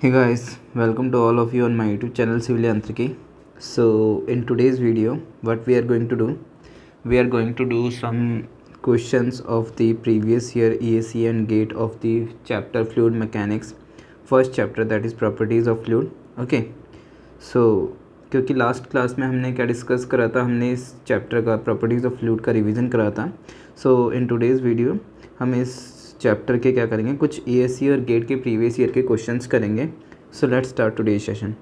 Hey guys, welcome to all of you on my YouTube channel Civil Yantriki. So in today's video, what we are going to do, we are going to do some questions of the previous year EAC and GATE of the chapter Fluid Mechanics, first chapter, that is properties of fluid. Okay, so क्योंकि last class में हमने क्या discuss करा था, हमने इस chapter का properties of fluid का रिवीजन करा था. सो इन टुडेज़ वीडियो हम इस चैप्टर के क्या करेंगे, कुछ EAC और गेट के प्रीवियस ईयर के क्वेश्चंस करेंगे. So let's start today's session.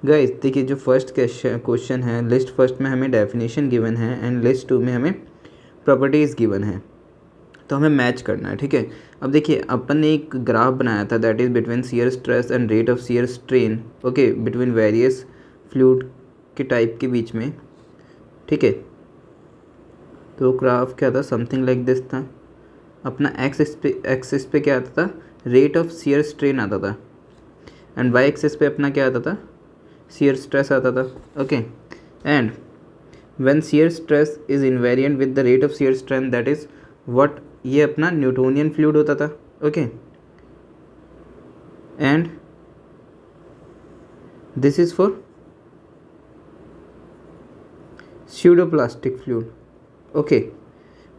Guys देखिए, जो फर्स्ट क्वेश्चन है, लिस्ट फर्स्ट में हमें डेफिनेशन गिवन है एंड लिस्ट टू में हमें प्रॉपर्टीज़ गिवन है, तो हमें मैच करना है. ठीक है, अब देखिए अपन ने एक ग्राफ बनाया था, that is between shear stress and rate of shear strain. Okay, between various fluid के टाइप के बीच में. ठीक है, तो ग्राफ क्या था, समथिंग लाइक दिस था. अपना एक्सिस पे क्या आता था, रेट ऑफ शियर स्ट्रेन आता था, एंड वाई एक्सिस पे अपना क्या आता था, शियर स्ट्रेस आता था. Okay, and when shear stress is invariant with the rate of shear strain, that is what, ये अपना न्यूटोनियन फ्लूइड होता था. Okay, and this is for pseudoplastic fluid. Okay,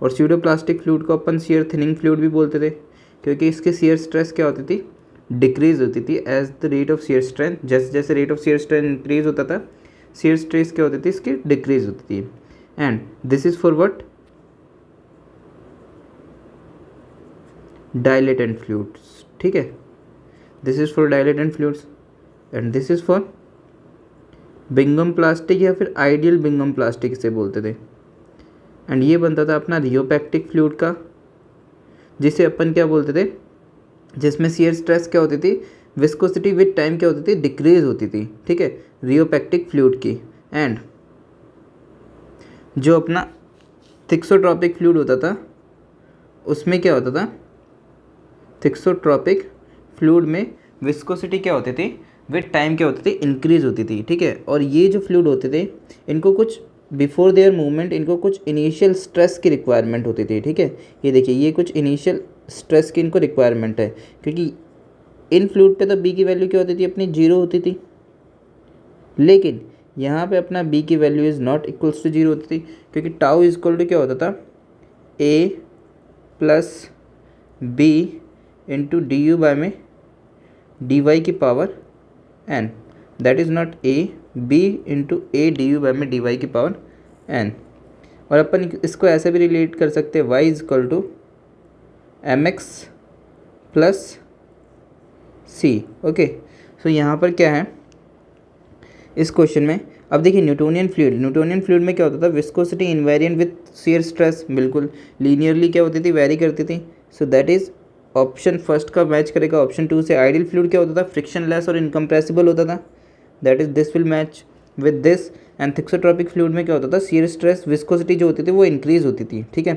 और स्यूडोप्लास्टिक फ्लूइड को अपन शियर थिनिंग फ्लूइड भी बोलते थे, क्योंकि इसके शियर स्ट्रेस क्या होती थी, डिक्रीज होती थी as the rate of shear strength. जैसे जैसे rate of shear strength increase होता था, शियर स्ट्रेस क्या होती थी, इसकी डिक्रीज होती थी. And this is for what, dilatant fluids. ठीक है, this is for dilatant fluids and this is for Bingham plastic, या फिर आइडियल बिंगम प्लास्टिक इसे बोलते थे. एंड ये बनता था अपना रियोपैक्टिक फ्लूइड का, जिसे अपन क्या बोलते थे, जिसमें शियर स्ट्रेस क्या होती थी, विस्कोसिटी विद टाइम क्या होती थी, डिक्रीज होती थी. ठीक है, रियोपैक्टिक फ्लूइड की. एंड जो अपना थिक्सोट्रॉपिक फ्लूइड होता था, उसमें क्या होता था, थिक्सोट्रॉपिक फ्लूइड में विस्कोसिटी क्या होती थी, विद टाइम क्या होती थी, इंक्रीज होती थी. ठीक है, और ये जो फ्लूइड होते थे, इनको कुछ बिफोर देयर मूवमेंट इनको कुछ इनिशियल स्ट्रेस की रिक्वायरमेंट होती थी. ठीक है, ये देखिए, ये कुछ इनिशियल स्ट्रेस की इनको रिक्वायरमेंट है, क्योंकि इन फ्लूइड पे तो बी की वैल्यू क्या होती थी, अपनी जीरो होती थी. लेकिन यहाँ पे अपना बी की value is not equals to zero होती थी, क्योंकि टाउ इज इक्वल टू क्या होता था, A plus B into D U by में डी वाई की power N. That is not A, B into A D U by में D Y की पावर एन. और अपन इसको ऐसे भी रिलेट कर सकते हैं, Y is equal to M X plus C. Okay, so यहाँ पर क्या है इस क्वेश्चन में, अब देखिए न्यूटोनियन फ्लूइड में क्या होता था, viscosity invariant with shear stress, बिल्कुल लीनियरली क्या होती थी, वेरी करती थी. So that is option first का मैच करेगा ऑप्शन टू से. आइडियल फ्लूइड क्या होता था, फ्रिक्शनलेस और इनकम्प्रेसिबल होता था, that is this will match with this. And thixotropic fluid में क्या होता था, शियर स्ट्रेस विस्कोसिटी जो होती थी वो इंक्रीज होती थी. ठीक है,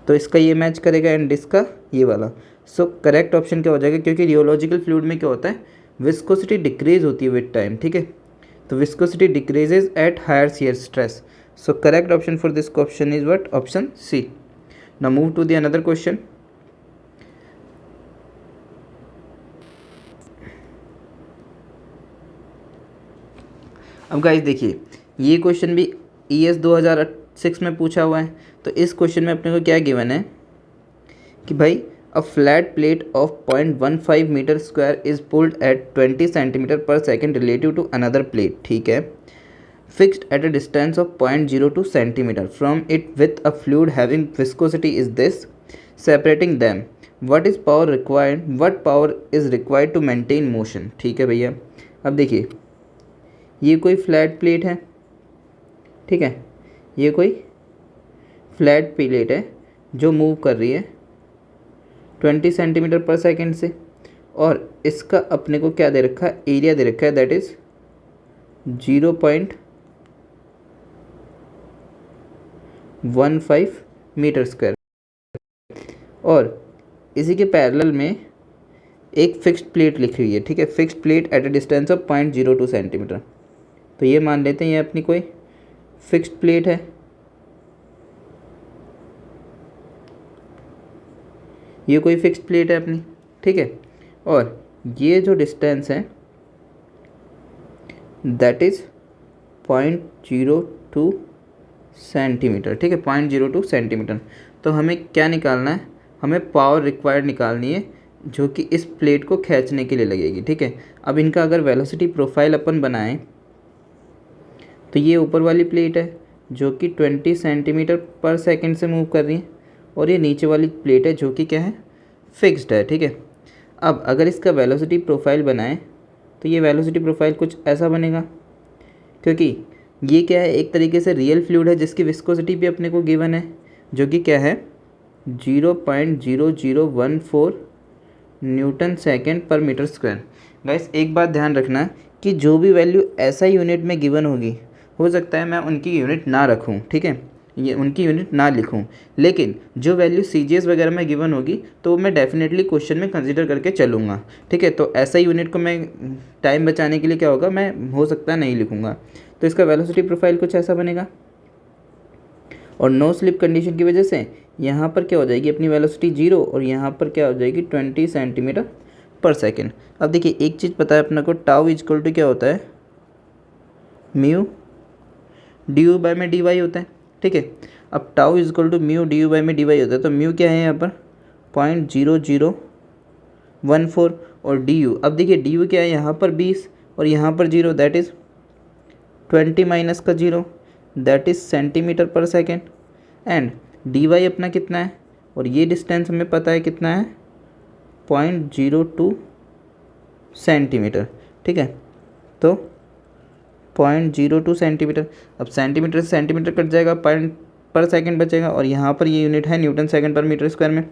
तो इसका ये मैच करेगा एंड इसका ये वाला. सो करेक्ट ऑप्शन क्या हो जाएगा, क्योंकि रियोलॉजिकल फ्लूइड में क्या होता है, विस्कोसिटी डिक्रीज होती है विद टाइम. ठीक है, तो viscosity decreases at higher shear stress. So correct option for this question is what, option C. Now move to the another question. अब गाइस देखिए, ये क्वेश्चन भी ES 2006 में पूछा हुआ है. तो इस क्वेश्चन में अपने को क्या गिवन है कि भाई a flat plate of 0.15 metre square is pulled at 20 centimetre per second relative to another plate. ठीक है, fixed at a distance of 0.02 centimetre from it with a fluid having viscosity is this, separating them, what is power required, what power is required to maintain motion. ठीक है भैया, अब देखिए, ये कोई flat plate है. ठीक है, ये कोई फ्लैट प्लेट है जो मूव कर रही है 20 सेंटीमीटर पर सेकेंड से, और इसका अपने को क्या दे रखा है, एरिया दे रखा है, दैट इज 0.15 मीटर स्क्वायर. और इसी के पैरेलल में एक फिक्स्ड प्लेट लिखी हुई है. ठीक है, fixed plate at a distance of 0.02 centimetre. तो ये मान लेते हैं ये अपनी कोई फिक्स्ड प्लेट है. ये कोई फिक्स्ड प्लेट है अपनी. ठीक है, और ये जो डिस्टेंस है दैट इज़ 0.02 सेंटीमीटर, ठीक है, 0.02 सेंटीमीटर। तो हमें क्या निकालना है, हमें पावर रिक्वायर्ड निकालनी है जो कि इस प्लेट को खींचने के लिए लगेगी, ठीक है। अब इनका अगर वेलोसिटी प्रोफाइल अपन बनाएं तो ये ऊपर वाली प्लेट है जो कि 20 सेंटीमीटर पर सेकंड से मूव कर रही है, और ये नीचे वाली प्लेट है जो कि क्या है, फिक्स्ड है, ठीक है। अब अगर इसका वेलोसिटी प्रोफाइल बनाएं तो ये वेलोसिटी प्रोफाइल कुछ ऐसा बनेगा, क्योंकि ये क्या है, एक तरीके से रियल फ्लूइड है जिसकी विस्कोसिटी भी अपने को गिवन है जो कि क्या है 0.0014 Newton second per metre square. Guys एक बात ध्यान रखना कि जो भी वैल्यू ऐसा यूनिट में गिवन होगी, हो सकता है मैं उनकी यूनिट ना रखूं, ठीक है, ये उनकी यूनिट ना लिखूं, लेकिन जो वैल्यू सीजीएस वगैरह में गिवन होगी तो मैं डेफिनेटली क्वेश्चन में कंसीडर करके चलूँगा, ठीक है। तो ऐसा यूनिट को मैं टाइम बचाने के लिए क्या होगा, मैं हो सकता है नहीं लिखूँगा। तो इसका वेलोसिटी प्रोफाइल कुछ ऐसा बनेगा, और नो स्लिप कंडीशन की वजह से यहाँ पर क्या हो जाएगी अपनी वेलोसिटी 0, और यहाँ पर क्या हो जाएगी 20 सेंटीमीटर पर सेकेंड। अब देखिए एक चीज़ पता है अपने को, टाउ इजक्वल टू क्या होता है, म्यू डी यू बाई में डी वाई होता है, ठीक है। अब tau is equal to mu D U by में डी वाई होता है, तो म्यू क्या है यहाँ पर 0.0014, और डी यू, अब देखिए डी यू क्या है यहाँ पर 20 और यहाँ पर 0, दैट इज़ 20 माइनस का 0, that is centimetre per second. And D Y अपना कितना है, और ये डिस्टेंस हमें पता है कितना है 0.02 सेंटीमीटर, ठीक है। तो 0.02 सेंटीमीटर, अब सेंटीमीटर से सेंटीमीटर कट जाएगा, पॉइंट पर सेकंड बचेगा, और यहाँ पर ये यूनिट है न्यूटन सेकंड पर मीटर स्क्वायर में।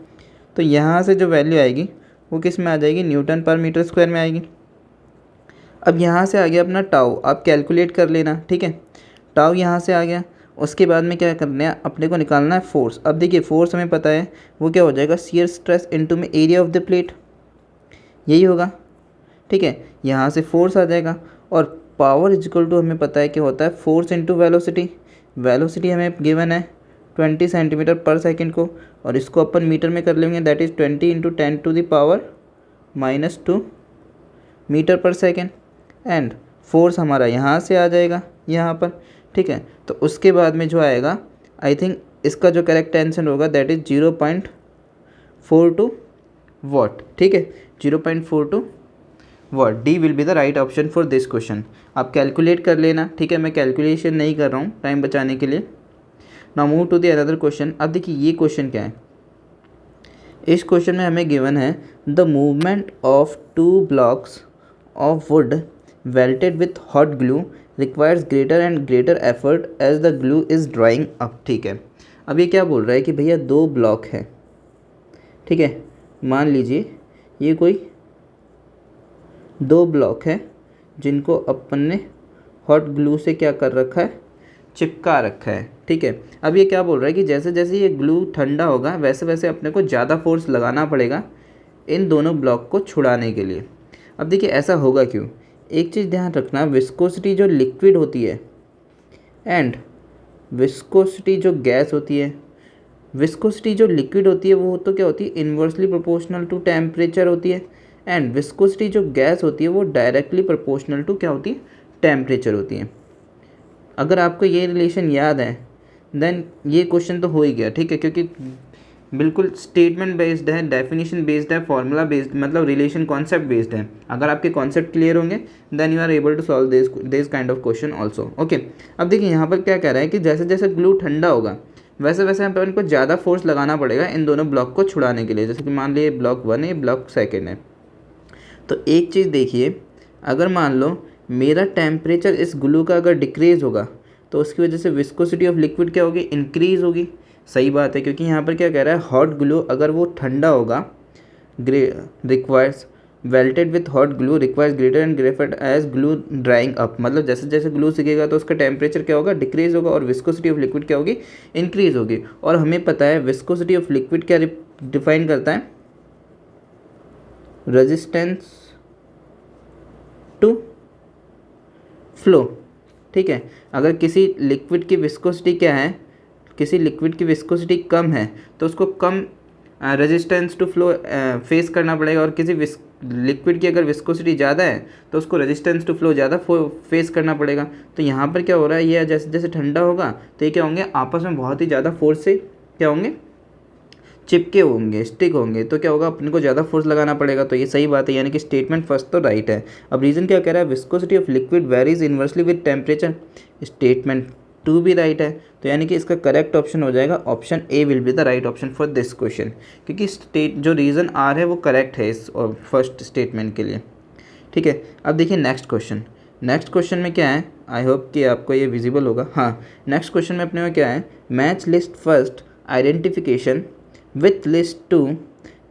तो यहाँ से जो वैल्यू आएगी वो किस में आ जाएगी, न्यूटन पर मीटर स्क्वायर में आएगी। अब यहाँ से आ गया अपना टाउ, आप कैलकुलेट कर लेना, ठीक है। टाउ यहाँ से आ गया, उसके बाद में क्या करना है, अपने को निकालना है फोर्स। अब देखिए फोर्स हमें पता है वो क्या हो जाएगा, शियर स्ट्रेस इनटू में एरिया ऑफ द प्लेट, यही होगा, ठीक है। यहाँ से फोर्स आ जाएगा, और पावर इक्वल टू हमें पता है क्या होता है, फोर्स इंटू वेलोसिटी। वेलोसिटी हमें गिवन है 20 सेंटीमीटर पर सेकेंड को, और इसको अपन मीटर में कर लेंगे, that is 20 into 10⁻⁻² metre per second. And force हमारा यहाँ से आ जाएगा यहाँ पर, ठीक है। तो उसके बाद में जो आएगा, आई थिंक इसका जो करेक्ट आंसर होगा दैट इज़ 0.42 वॉट, ठीक है, 0.42 what. D will be the right option for this question. आप कैलकुलेट कर लेना, ठीक है, मैं कैलकुलेशन नहीं कर रहा हूँ टाइम बचाने के लिए। Now move to the another question. अब देखिए ये क्वेश्चन क्या है, इस क्वेश्चन में हमें गिवन है the movement of 2 blocks of wood welded with hot glue requires greater and greater effort as the glue is drying up, ठीक है। अब ये क्या बोल रहा है कि भैया 2 ब्लॉक है, ठीक है, मान लीजिए ये कोई 2 ब्लॉक है जिनको अपन ने हॉट ग्लू से क्या कर रखा है, चिपका रखा है, ठीक है। अब ये क्या बोल रहा है कि जैसे जैसे ये ग्लू ठंडा होगा वैसे वैसे अपने को ज़्यादा फोर्स लगाना पड़ेगा इन दोनों ब्लॉक को छुड़ाने के लिए। अब देखिए ऐसा होगा क्यों, एक चीज़ ध्यान रखना, विस्कोसिटी जो लिक्विड होती है एंड विस्कोसिटी जो गैस होती है, विस्कोसिटी जो लिक्विड होती है वो तो क्या होती है, इन्वर्सली प्रोपोर्शनल टू टेम्परेचर होती है, एंड विस्कोसिटी जो गैस होती है वो डायरेक्टली प्रोपोर्शनल टू क्या होती है, टेम्परेचर होती है। अगर आपको ये रिलेशन याद है देन ये क्वेश्चन तो हो ही गया, ठीक है, क्योंकि बिल्कुल स्टेटमेंट बेस्ड है, डेफिनेशन बेस्ड है, फॉर्मूला बेस्ड, मतलब रिलेशन कॉन्सेप्ट बेस्ड है। अगर आपके कॉन्सेप्ट क्लियर होंगे then you are able to solve this kind of question also, okay. अब देखिए यहाँ पर क्या कह रहा है कि जैसे जैसे ग्लू ठंडा होगा वैसे वैसे अपन को ज़्यादा फोर्स लगाना पड़ेगा इन दोनों ब्लॉक को छुड़ाने के लिए। जैसे कि मान लीजिए ब्लॉक 1 है, ब्लॉक 2 है। तो एक चीज़ देखिए, अगर मान लो मेरा टेम्परेचर इस ग्लू का अगर डिक्रीज़ होगा तो उसकी वजह से विस्कोसिटी ऑफ लिक्विड क्या होगी, इंक्रीज़ होगी। सही बात है, क्योंकि यहाँ पर क्या कह रहा है, हॉट ग्लू अगर वो ठंडा होगा, requires welded with hot glue requires greater and greater as glue drying up, मतलब जैसे जैसे ग्लू सिकेगा तो उसका टेम्परेचर क्या होगा, डिक्रीज़ होगा, और विस्कोसिटी ऑफ लिक्विड क्या होगी, इंक्रीज़ होगी। और हमें पता है विस्कोसिटी ऑफ लिक्विड क्या डिफाइन करता है, रेजिस्टेंस टू फ्लो, ठीक है। अगर किसी लिक्विड की विस्कोसिटी क्या है, किसी लिक्विड की विस्कोसिटी कम है तो उसको कम रेजिस्टेंस टू फ्लो फेस करना पड़ेगा, और किसी लिक्विड की अगर विस्कोसिटी ज़्यादा है तो उसको रेजिस्टेंस टू फ्लो ज़्यादा फेस करना पड़ेगा। तो यहाँ पर क्या हो रहा है, ये जैसे जैसे ठंडा होगा तो ये क्या होंगे, आपस में बहुत ही ज़्यादा फोर्स से क्या होंगे, चिपके होंगे, स्टिक होंगे। तो क्या होगा, अपने को ज़्यादा फोर्स लगाना पड़ेगा। तो ये सही बात है, यानी कि स्टेटमेंट फर्स्ट तो राइट है। अब रीज़न क्या कह रहा है, viscosity of liquid varies inversely with temperature, statement two भी राइट है। तो यानी कि इसका करेक्ट ऑप्शन हो जाएगा option A will be the right option for this question, क्योंकि जो रीज़न आर है वो करेक्ट है इस फर्स्ट स्टेटमेंट के लिए। ठीक है, अब देखिए नेक्स्ट क्वेश्चन। नेक्स्ट क्वेश्चन में क्या है, आई होप कि आपको ये विजिबल होगा। हाँ, नेक्स्ट क्वेश्चन में अपने में क्या है, match list first identification with list two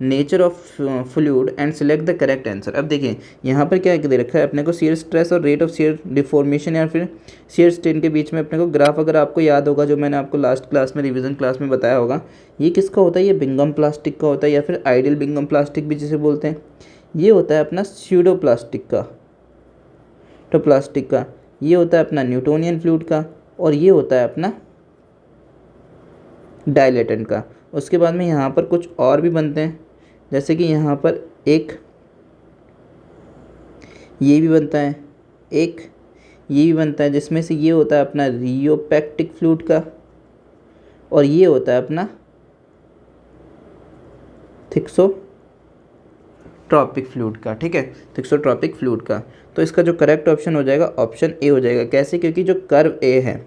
nature of fluid and select the correct answer. अब देखिए यहाँ पर क्या दे रखा है अपने को, शियर स्ट्रेस और रेट ऑफ शियर डिफॉर्मेशन या फिर शियर स्ट्रेन के बीच में अपने को ग्राफ, अगर आपको याद होगा जो मैंने आपको लास्ट क्लास में रिवीजन क्लास में बताया होगा, ये किसका होता है, ये बिंगम प्लास्टिक का होता है या फिर आइडियल बिंगम प्लास्टिक भी जिसे बोलते हैं। ये होता है अपना स्यूडो प्लास्टिक का, तो प्लास्टिक का ये होता है अपना न्यूटोनियन फ्लूइड का, और ये होता है अपना डायलेटेंट का। उसके बाद में यहाँ पर कुछ और भी बनते हैं, जैसे कि यहाँ पर एक ये भी बनता है, एक ये भी बनता है, जिसमें से ये होता है अपना रियोपेक्टिक फ्लूइड का, और ये होता है अपना थिक्सोट्रॉपिक फ्लूइड का। ठीक है, थिक्सोट्रॉपिक फ्लूइड का। तो इसका जो करेक्ट ऑप्शन हो जाएगा ऑप्शन ए हो जाएगा। कैसे, क्योंकि जो कर्व ए है,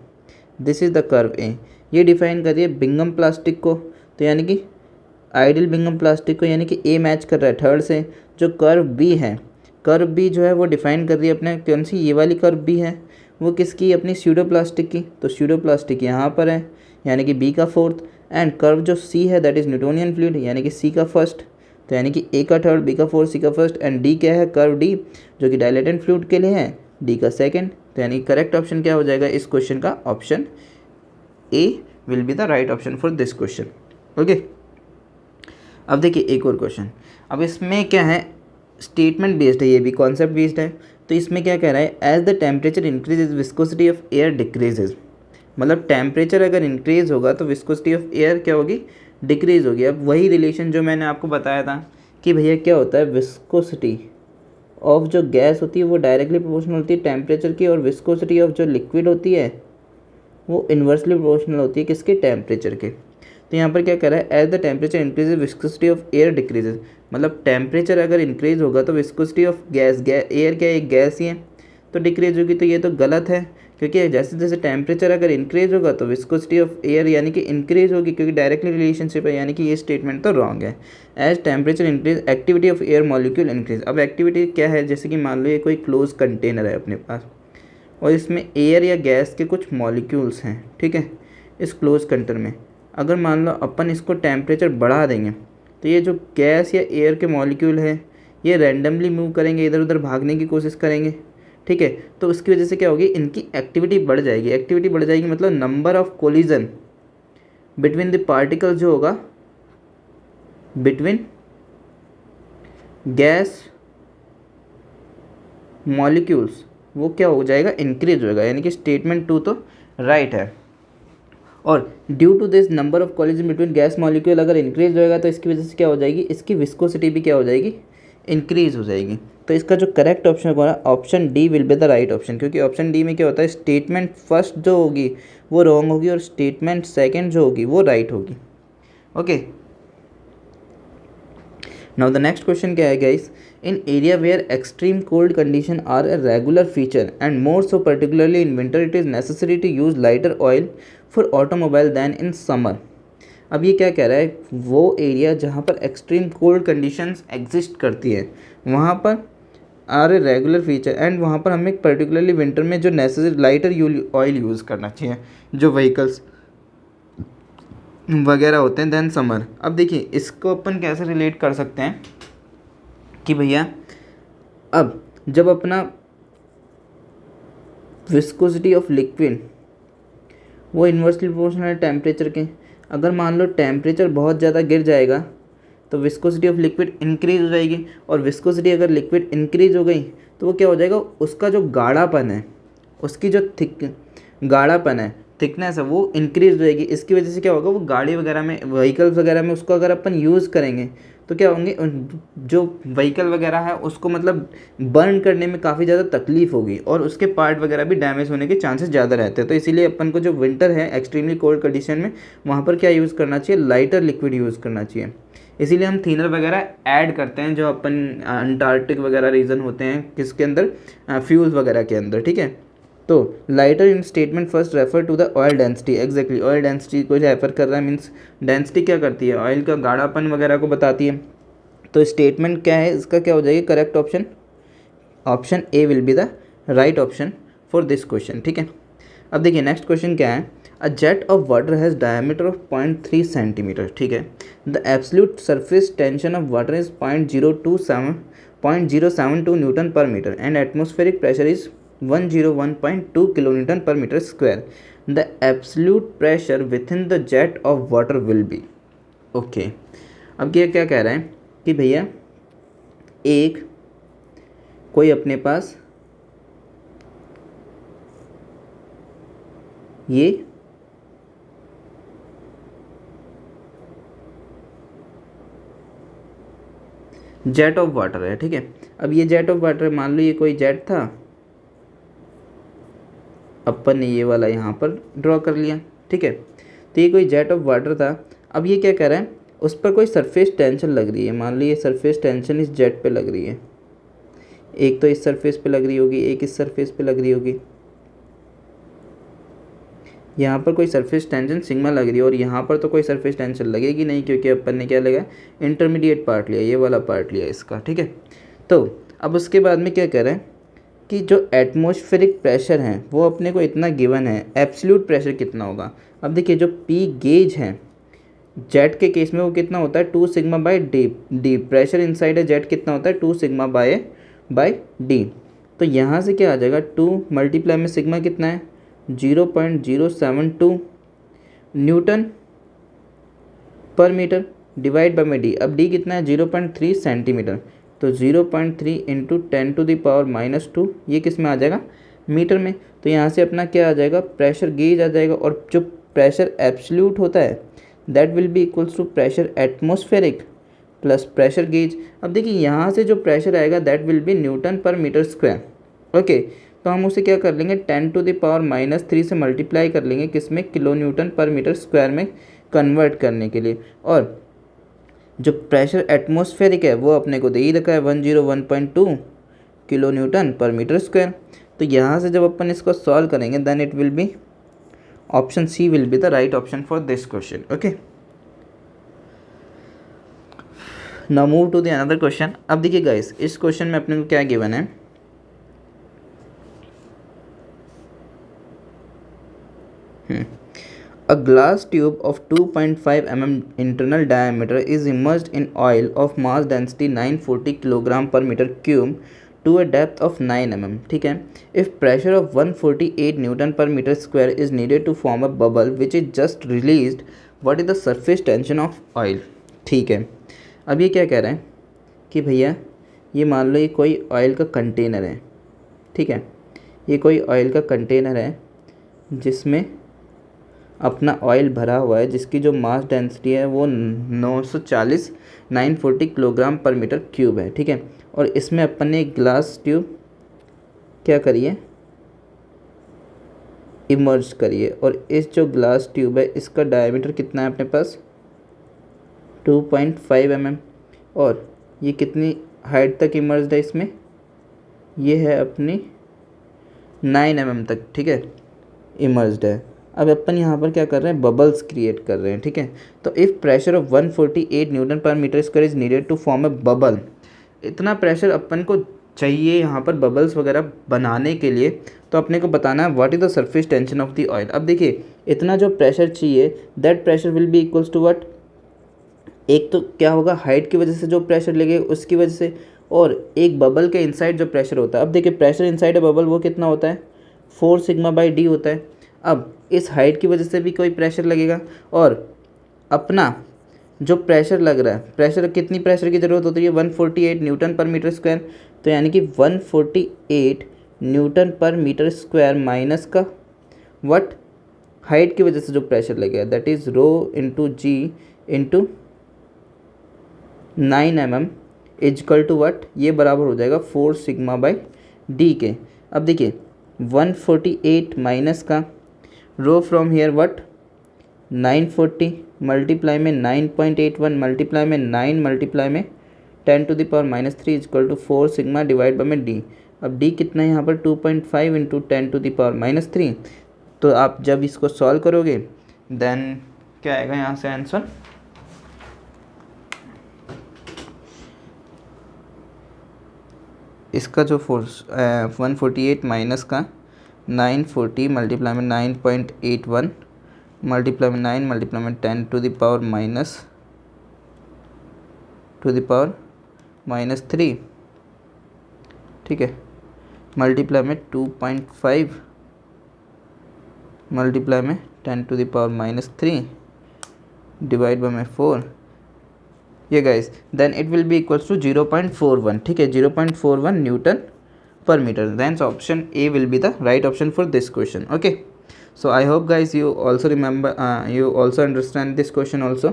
दिस इज़ द कर्व ए, ये डिफाइन कर रही है बिंगम प्लास्टिक को, तो यानी कि आइडियल बिंगम प्लास्टिक को, यानी कि ए मैच कर रहा है थर्ड से। जो कर्व बी है, कर्व बी जो है वो डिफाइन कर रही है अपने कौन सी, ये वाली कर्व बी है, वो किसकी, अपनी स्यूडो प्लास्टिक की। तो स्यूडो प्लास्टिक यहाँ पर है, यानी कि बी का फोर्थ, एंड कर्व जो सी है दैट इज़ न्यूटोनियन फ्लूइड, यानी कि सी का फर्स्ट। तो यानी कि ए का थर्ड, बी का फोर्थ, सी का फर्स्ट, एंड डी क्या है, कर्व डी, जो कि डायलेटेंट फ्लूइड के लिए है, डी का सेकेंड। तो यानी करेक्ट ऑप्शन क्या हो जाएगा इस क्वेश्चन का, option A will be the right option for this question. Okay, अब देखिए एक और क्वेश्चन। अब इसमें क्या है, स्टेटमेंट बेस्ड है, ये भी कॉन्सेप्ट बेस्ड है। तो इसमें क्या कह रहा है, as the temperature increases viscosity of air decreases, मतलब टेम्परेचर अगर इंक्रीज होगा तो विस्कोसिटी ऑफ एयर क्या होगी, डिक्रीज होगी। अब वही रिलेशन जो मैंने आपको बताया था कि भैया क्या होता है, विस्कोसिटी ऑफ जो गैस होती है वो डायरेक्टली प्रोपोर्शनल होती है टेम्परेचर की, और विस्कोसिटी ऑफ जो लिक्विड होती है वो इन्वर्सली प्रोपोर्शनल होती है किसके, टेम्परेचर के। तो यहाँ पर क्या कह रहा है, as the temperature increases viscosity of air decreases, मतलब टेम्परेचर अगर इंक्रीज होगा तो विस्कोसिटी ऑफ गैस, एयर क्या एक गैस ही है, तो डिक्रीज होगी। तो ये तो गलत है, क्योंकि जैसे जैसे टेम्परेचर अगर इंक्रीज होगा तो विस्कोसिटी ऑफ एयर यानी कि इंक्रीज होगी, क्योंकि डायरेक्टली रिलेशनशिप है, यानी कि ये स्टेटमेंट तो रॉन्ग है। As temperature increase activity of air molecule increase. अब एक्टिविटी क्या है, जैसे कि मान लो ये कोई क्लोज कंटेनर है अपने पास, और इसमें एयर या गैस के कुछ मॉलिक्यूल्स हैं। ठीक है, इस क्लोज कंटेनर में अगर मान लो अपन इसको टेम्परेचर बढ़ा देंगे तो ये जो गैस या एयर के मॉलिक्यूल हैं ये रैंडमली मूव करेंगे, इधर उधर भागने की कोशिश करेंगे। ठीक है, तो उसकी वजह से क्या होगी, इनकी एक्टिविटी बढ़ जाएगी। एक्टिविटी बढ़ जाएगी मतलब number of collision between the particle जो होगा बिटवीन गैस मॉलिक्यूल्स, वो क्या हो जाएगा, इंक्रीज होगा। यानी कि स्टेटमेंट टू तो राइट है। और due to this number of collision between gas molecule अगर इंक्रीज होएगा तो इसकी वजह से क्या हो जाएगी, इसकी विस्कोसिटी भी क्या हो जाएगी, इंक्रीज हो जाएगी। तो इसका जो करेक्ट ऑप्शन होगा option D will be the right option, क्योंकि ऑप्शन डी में क्या होता है, स्टेटमेंट फर्स्ट जो होगी वो रॉन्ग होगी और स्टेटमेंट सेकेंड जो होगी वो राइट होगी। Okay, now the next question क्या है guys, in area where extreme cold condition are a regular feature and more so particularly in winter it is necessary to use lighter oil for automobile than in summer. अब ये क्या कह रहा है, वो area जहाँ पर एक्सट्रीम कोल्ड कंडीशंस एग्जिस्ट करती है वहाँ पर are a regular feature, and वहाँ पर हमें पर्टिकुलरली विंटर में जो नेसेसरी लाइटर ऑयल यूज़ करना चाहिए जो व्हीकल्स वगैरह होते हैं दैन समर। अब देखिए इसको अपन कैसे रिलेट कर सकते हैं कि भैया अब जब अपना विस्कोसिटी ऑफ लिक्विड वो इन्वर्सली प्रोपोर्शनल है टेम्परेचर के, अगर मान लो टेम्परेचर बहुत ज़्यादा गिर जाएगा तो विस्कोसिटी ऑफ लिक्विड इंक्रीज हो जाएगी, और विस्कोसिटी अगर लिक्विड इंक्रीज हो गई तो वो क्या हो जाएगा, उसका जो गाढ़ापन है, उसकी जो गाढ़ापन है, थिकनेस है, वो इंक्रीज हो जाएगी। इसकी वजह से क्या होगा, वो गाड़ी वगैरह में, व्हीकल्स वगैरह में उसको अगर अपन यूज़ करेंगे तो क्या होंगे, जो व्हीकल वगैरह है उसको मतलब बर्न करने में काफ़ी ज़्यादा तकलीफ होगी और उसके पार्ट वगैरह भी डैमेज होने के चांसेस ज़्यादा रहते हैं। तो इसीलिए अपन को जो विंटर है एक्सट्रीमली कोल्ड कंडीशन में, वहाँ पर क्या यूज़ करना चाहिए, लाइटर लिक्विड यूज़ करना चाहिए। इसीलिए हम थिनर वगैरह ऐड करते हैं जो अपन अंटार्कटिक वगैरह रीजन होते हैं किसके अंदर, फ्यूल्स वगैरह के अंदर, ठीक है। तो lighter in statement first refer to the oil density, exactly oil density को रेफर कर रहा है, मीन्स डेंसिटी क्या करती है, ऑयल का गाढ़ापन वगैरह को बताती है। तो स्टेटमेंट क्या है इसका, क्या हो जाएगी correct option, option A will be the right option for this question, ठीक है। अब देखिए नेक्स्ट क्वेश्चन क्या है, a jet of water has diameter of 0.3 centimetre, ठीक है। The absolute surface tension of water is 0.072 newton per metre and atmospheric pressure is 101.2 kilo newton per metre square. The absolute pressure within the jet of water will be, okay. अब ये क्या कह रहा है कि भैया एक कोई अपने पास ये जेट ऑफ वाटर है, ठीक है। अब ये जेट ऑफ वाटर, मान लो ये कोई जेट था, अपन ने ये वाला यहाँ पर ड्रॉ कर लिया, ठीक है। तो ये कोई जेट ऑफ वाटर था। अब ये क्या कह रहा है, उस पर कोई सरफेस टेंशन लग रही है, मान लो ये सरफेस टेंशन इस जेट पे लग रही है, एक तो इस सरफेस पे लग रही होगी, एक इस सरफेस पे लग रही होगी, यहाँ पर कोई सरफेस टेंशन सिग्मा लग रही है और यहाँ पर तो कोई सरफेस टेंशन लगेगी नहीं क्योंकि अपन ने क्या लगा, इंटरमीडिएट पार्ट लिया, ये वाला पार्ट लिया इसका, ठीक है। तो अब उसके बाद में क्या कह रहे हैं कि जो एटमॉस्फेरिक प्रेशर है वो अपने को इतना गिवन है, एब्सोल्यूट प्रेशर कितना होगा। अब देखिए जो पी गेज है जेट के केस में वो कितना होता है, 2 sigma by D, pressure inside है जेट कितना होता है, 2 सिग्मा बाई डी। तो यहाँ से क्या आ जाएगा, 2 मल्टीप्लाई में सिग्मा कितना है 0.072 newton per metre divide by में डी। अब डी कितना है 0.3 सेंटीमीटर, तो 0.3 इंटू 10⁻⁻², ये किस में आ जाएगा, मीटर में। तो यहाँ से अपना क्या आ जाएगा, प्रेशर गेज आ जाएगा। और जो प्रेशर एब्सोल्यूट होता है that will be equals to pressure atmospheric plus pressure gauge. अब देखिए यहाँ से जो प्रेशर आएगा that will be newton per metre square, okay. तो हम उसे क्या कर लेंगे 10⁻³ से मल्टीप्लाई कर लेंगे किसमें, kilo newton per metre square में कन्वर्ट करने के लिए। और जो प्रेशर एटमॉस्फेरिक है वो अपने को दे ही रखा है 101.2 kilo newton per metre square. तो यहाँ से जब अपन इसको सॉल्व करेंगे then it will be option C will be the right option for this question, okay. Now move to the another question. अब देखिए गाइस इस क्वेश्चन में अपने को क्या गिवन है, A glass tube of 2.5 mm internal diameter is immersed in oil of mass density 940 kg per meter cube to a depth of 9 mm, ठीक है। If pressure of 148 Newton per meter square is needed to form a bubble which is just released, what is the surface tension of oil, ठीक है। अब ये क्या कह रहे हैं कि भैया ये मान लो ये कोई ऑयल का कंटेनर है, ठीक है। ये कोई ऑयल का कंटेनर है जिसमें अपना ऑयल भरा हुआ है, जिसकी जो मास डेंसिटी है वो 940 किलोग्राम पर मीटर क्यूब है, ठीक है। और इसमें अपन ने एक ग्लास ट्यूब क्या करिए, इमर्ज करिए। और इस जो ग्लास ट्यूब है इसका डायमीटर कितना है अपने पास 2.5 mm और ये कितनी हाइट तक इमर्ज है इसमें, ये है अपनी 9 mm तक, ठीक है, इमर्ज्ड है। अब अपन यहाँ पर क्या कर रहे हैं, बबल्स क्रिएट कर रहे हैं, ठीक है। तो if pressure of 148 newton per metre square is needed to form a bubble, इतना प्रेशर अपन को चाहिए यहाँ पर बबल्स वगैरह बनाने के लिए। तो अपने को बताना है what is the surface tension of the oil. अब देखिए इतना जो प्रेशर चाहिए that pressure will be equals to what, एक तो क्या होगा हाइट की वजह से जो प्रेशर लगेगा उसकी वजह से, और एक बबल के इनसाइड जो प्रेशर होता है। अब देखिए प्रेशर इनसाइड ए बबल वो कितना होता है 4 सिग्मा बाई डी होता है। अब इस हाइट की वजह से भी कोई प्रेशर लगेगा और अपना जो प्रेशर लग रहा है, प्रेशर कितनी प्रेशर की ज़रूरत होती है 148 न्यूटन पर मीटर स्क्वायर। तो यानी कि 148 newton per metre square minus का व्हाट, हाइट की वजह से जो प्रेशर लगेगा that is rho into G into 9 mm equal to what, ये बराबर हो जाएगा 4 सिग्मा बाई डी के। अब देखिए 148 माइनस का rho from here what 940 multiply में 9.81 मल्टीप्लाई में 9 मल्टीप्लाई में 10⁻³ equal to 4 sigma divide by में डी। अब डी कितना है यहाँ पर 2.5 इंटू 10⁻³ तो आप जब इसको सॉल्व करोगे देन क्या आएगा यहाँ से आंसर, इसका जो 148 माइनस का 940 मल्टीप्लाई में 9.81 मल्टीप्लाई में 9 मल्टीप्लाई में 10⁻³ ठीक है, मल्टीप्लाई में 2.5 मल्टीप्लाई में 10⁻³ डिवाइड बाई में 4 ये guys, then it will be equals to 0.41, ठीक है, 0.41 newton per metre. Then option A will be the right option for this question. Okay, so I hope guys you also remember, you also understand this question also.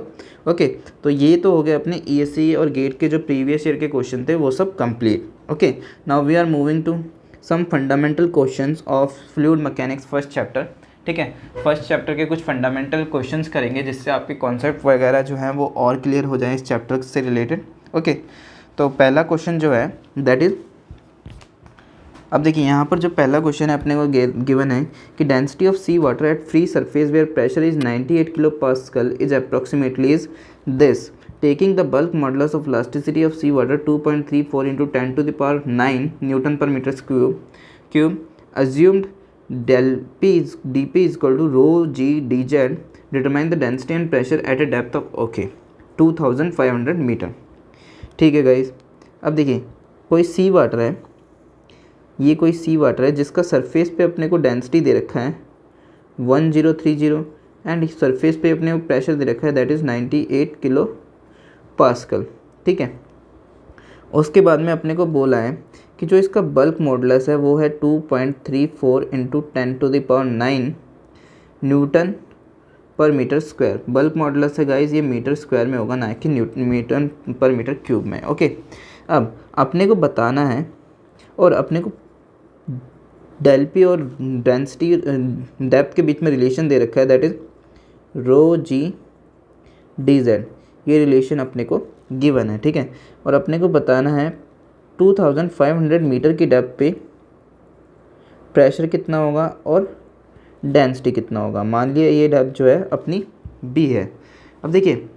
Okay, तो ये तो हो गए अपने ESE और gate के जो previous year के क्वेश्चन थे वो सब कंप्लीट। Okay, now we are moving to some fundamental questions of fluid mechanics first chapter. ठीक है, फर्स्ट चैप्टर के कुछ फंडामेंटल क्वेश्चंस करेंगे जिससे आपके कॉन्सेप्ट वगैरह जो हैं वो और क्लियर हो जाएं इस चैप्टर से रिलेटेड। ओके, तो पहला क्वेश्चन जो है दैट इज़, अब देखिए यहाँ पर जो पहला क्वेश्चन है अपने को गिवन है कि density of sea water at free surface where pressure is 98 kilo pascal is approximately is this, taking the bulk modulus of elasticity of sea water 2.34 into 10⁹ newton per metre cube assumed del P is dP is equal to rho g dz, determine the density and pressure at a depth of 2500 metre. ठीक है guys, अब देखिए कोई सी water है, ये कोई सी water है जिसका सरफेस पे अपने को डेंसिटी दे रखा है 1030 एंड सरफेस पे अपने को प्रेशर दे रखा है दैट इज़ 98 किलो पास्कल। ठीक है, उसके बाद में अपने को बोला है कि जो इसका बल्क मॉडुलस है वो है 2.34 into 10⁹ newton per metre square. Bulk modulus है गाइज ये मीटर स्क्वायर में होगा ना कि न्यूटन पर मीटर क्यूब में। ओके, अब अपने को बताना है और अपने को डेल पी और डेंसिटी डेप्थ के बीच में रिलेशन दे रखा है that is rho G D Z, ये रिलेशन अपने को गिवन है। ठीक है, और अपने को बताना है 2500 मीटर की डेप्थ पे प्रेशर कितना होगा और डेंसिटी कितना होगा। मान लिया ये डेप्थ जो है अपनी बी है। अब देखिए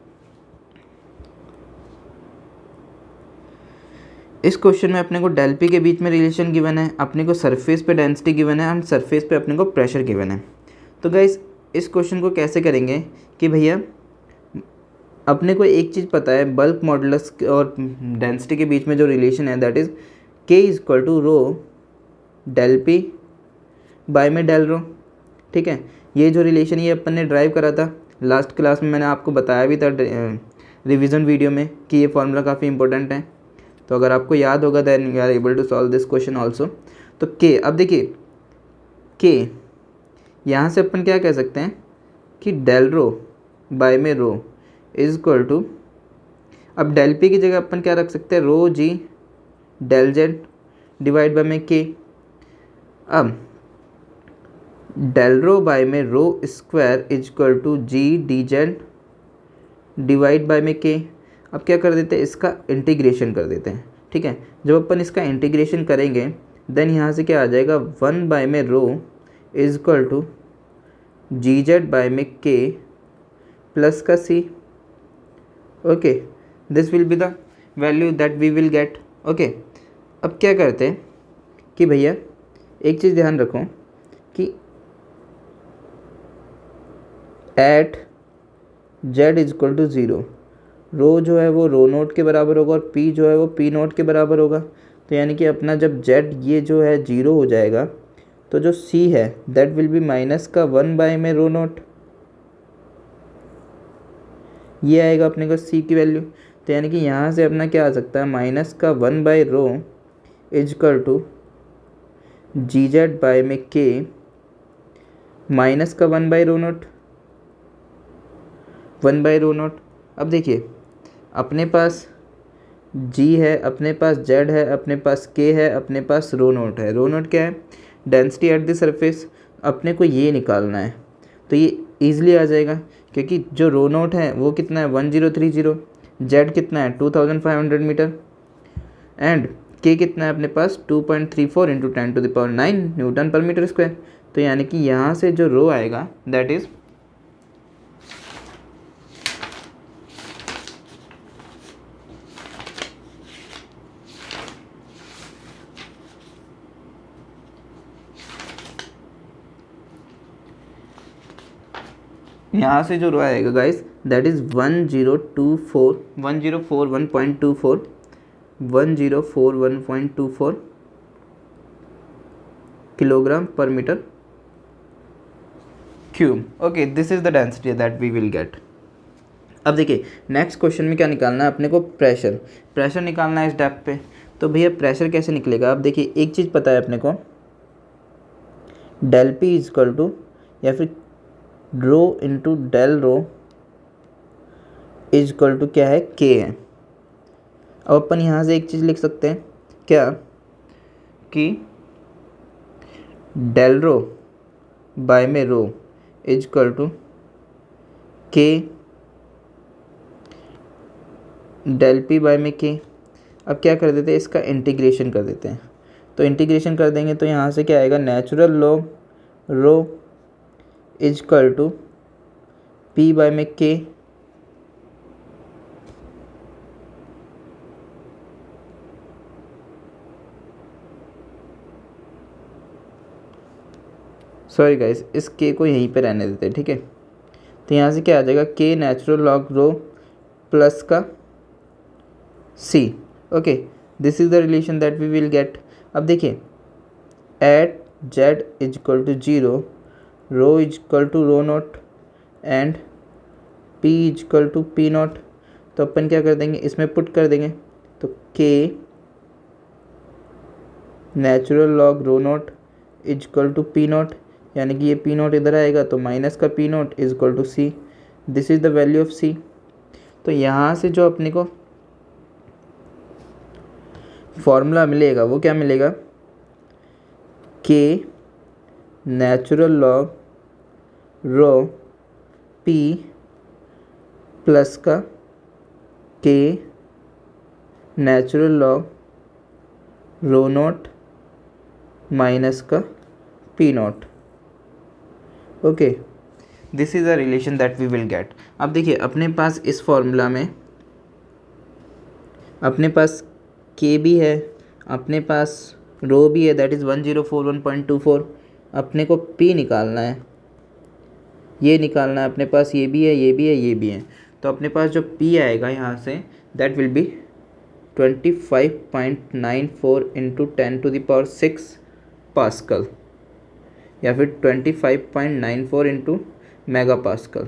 इस क्वेश्चन में अपने को डेल पी के बीच में रिलेशन गिवन है, अपने को सरफेस पे डेंसिटी गिवन है एंड सरफेस पे अपने को प्रेशर गिवन है। तो गाइस इस क्वेश्चन को कैसे करेंगे कि भैया अपने को एक चीज़ पता है, बल्क मॉडुलस और डेंसिटी के बीच में जो रिलेशन है that is K is equal to rho del P by में डेल रो। ठीक है, ये जो रिलेशन ये अपन ने ड्राइव करा था लास्ट क्लास में, मैंने आपको बताया भी था रिवीजन वीडियो में कि ये फॉर्मूला काफ़ी इंपॉर्टेंट है। तो अगर आपको याद होगा then you are able to solve this question also. तो के, अब देखिए के यहाँ से अपन क्या कह सकते हैं कि डेल रो बाय में रो इज इक्वल टू, अब डेल पी की जगह अपन क्या रख सकते हैं rho G del Z divide by में के। अब डेल रो बाय में rho square is equal to G D Z divide by में के। अब क्या कर देते हैं इसका इंटीग्रेशन कर देते हैं। ठीक है, जब अपन इसका इंटीग्रेशन करेंगे देन यहाँ से क्या आ जाएगा 1 बाय में rho is equal to G Z by में के प्लस का C. Okay, this will be the value that we will get. Okay, अब क्या करते हैं कि भैया एक चीज़ ध्यान रखो कि at Z is equal to 0 rho जो है वो रो नोट के बराबर होगा और पी जो है वो पी नोट के बराबर होगा। तो यानी कि अपना जब जेड ये जो है 0 हो जाएगा तो जो सी है दैट विल बी माइनस का 1 बाय में रो नोट, ये आएगा अपने को सी की वैल्यू। तो यानी कि यहाँ से अपना क्या आ सकता है माइनस का 1 by rho is equal to G Z by में के माइनस का 1 by rho naught, 1 by rho naught. अब देखिए अपने पास जी है, अपने पास जेड है, अपने पास के है, अपने पास रो नोट है। रो नोट क्या है? Density at the surface. अपने को ये निकालना है, तो ये ईजिली आ जाएगा, क्योंकि जो रो नोट है वो कितना है 1030, जेड कितना है 2500 मीटर, एंड के कितना है अपने पास 2.34 into 10⁹ newton per metre square. तो यानी कि यहाँ से जो रो आएगा दैट इज़ यहाँ से जो रो आएगा guys that is 1041.24 kilogram per metre cube. Okay, this is the density that we will get. अब देखिए नेक्स्ट क्वेश्चन में क्या निकालना है अपने को? प्रेशर निकालना है इस डेप्थ पे। तो भैया प्रेशर कैसे निकलेगा? अब देखिए एक चीज़ पता है अपने को, del P is equal to या फिर rho into del rho is equal to क्या है? के है। अब अपन यहाँ से एक चीज़ लिख सकते हैं क्या कि डेल रो बाय में रो इज इक्वल टू के डेल पी बाय में के। अब क्या कर देते हैं, इसका इंटीग्रेशन कर देते हैं। तो इंटीग्रेशन कर देंगे तो यहाँ से क्या आएगा? Natural log rho is equal to P by में के सॉरी गाइस, इस के को यहीं पे रहने देते हैं, ठीक है। तो यहाँ से क्या आ जाएगा? के नेचुरल लॉग रो प्लस का C. Okay, this is the relation that we will get. अब देखिए at Z is equal to 0 rho is equal to rho naught and P is equal to P naught. तो अपन क्या कर देंगे, इसमें put कर देंगे। तो K natural log rho naught is equal to P naught, यानी कि ये पी नोट इधर आएगा तो माइनस का P naught is equal to C. This is the value of C. तो यहाँ से जो अपने को फॉर्मूला मिलेगा वो क्या मिलेगा? K natural log rho P plus का K natural log rho naught minus का P naught. Okay, this is a relation that we will get. अब देखिए अपने पास इस फॉर्मूला में अपने पास के भी है, अपने पास रो भी है दैट इज़ 1041.24। अपने को पी निकालना है, ये निकालना है अपने पास, ये भी है, ये भी है, ये भी है। तो अपने पास जो पी आएगा यहाँ say that will B 25.94 into 10⁶ pascal, या फिर 25.94 into mega pascal.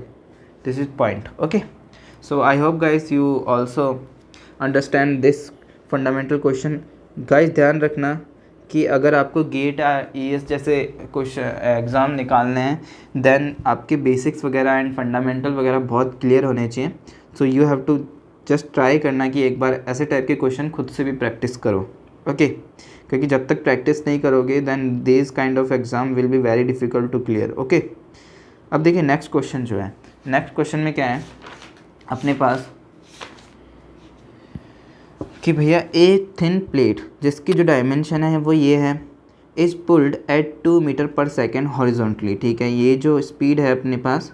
This is point. Okay, so I hope guys you also understand this fundamental question. Guys ध्यान रखना कि अगर आपको गेट ES जैसे कुछ एग्ज़ाम निकालने हैं देन आपके बेसिक्स वगैरह एंड फंडामेंटल वगैरह बहुत क्लियर होने चाहिए। So you have to just try करना कि एक बार ऐसे टाइप के क्वेश्चन खुद से भी प्रैक्टिस करो। ओके, क्योंकि जब तक प्रैक्टिस नहीं करोगे then this kind of exam will be very difficult to clear. Okay, अब देखिए नेक्स्ट क्वेश्चन जो है, नेक्स्ट क्वेश्चन में क्या है अपने पास कि भैया ए थिन प्लेट जिसकी जो डायमेंशन है वो ये है is pulled eight 2 metre per second horizontally. ठीक है, ये जो स्पीड है अपने पास,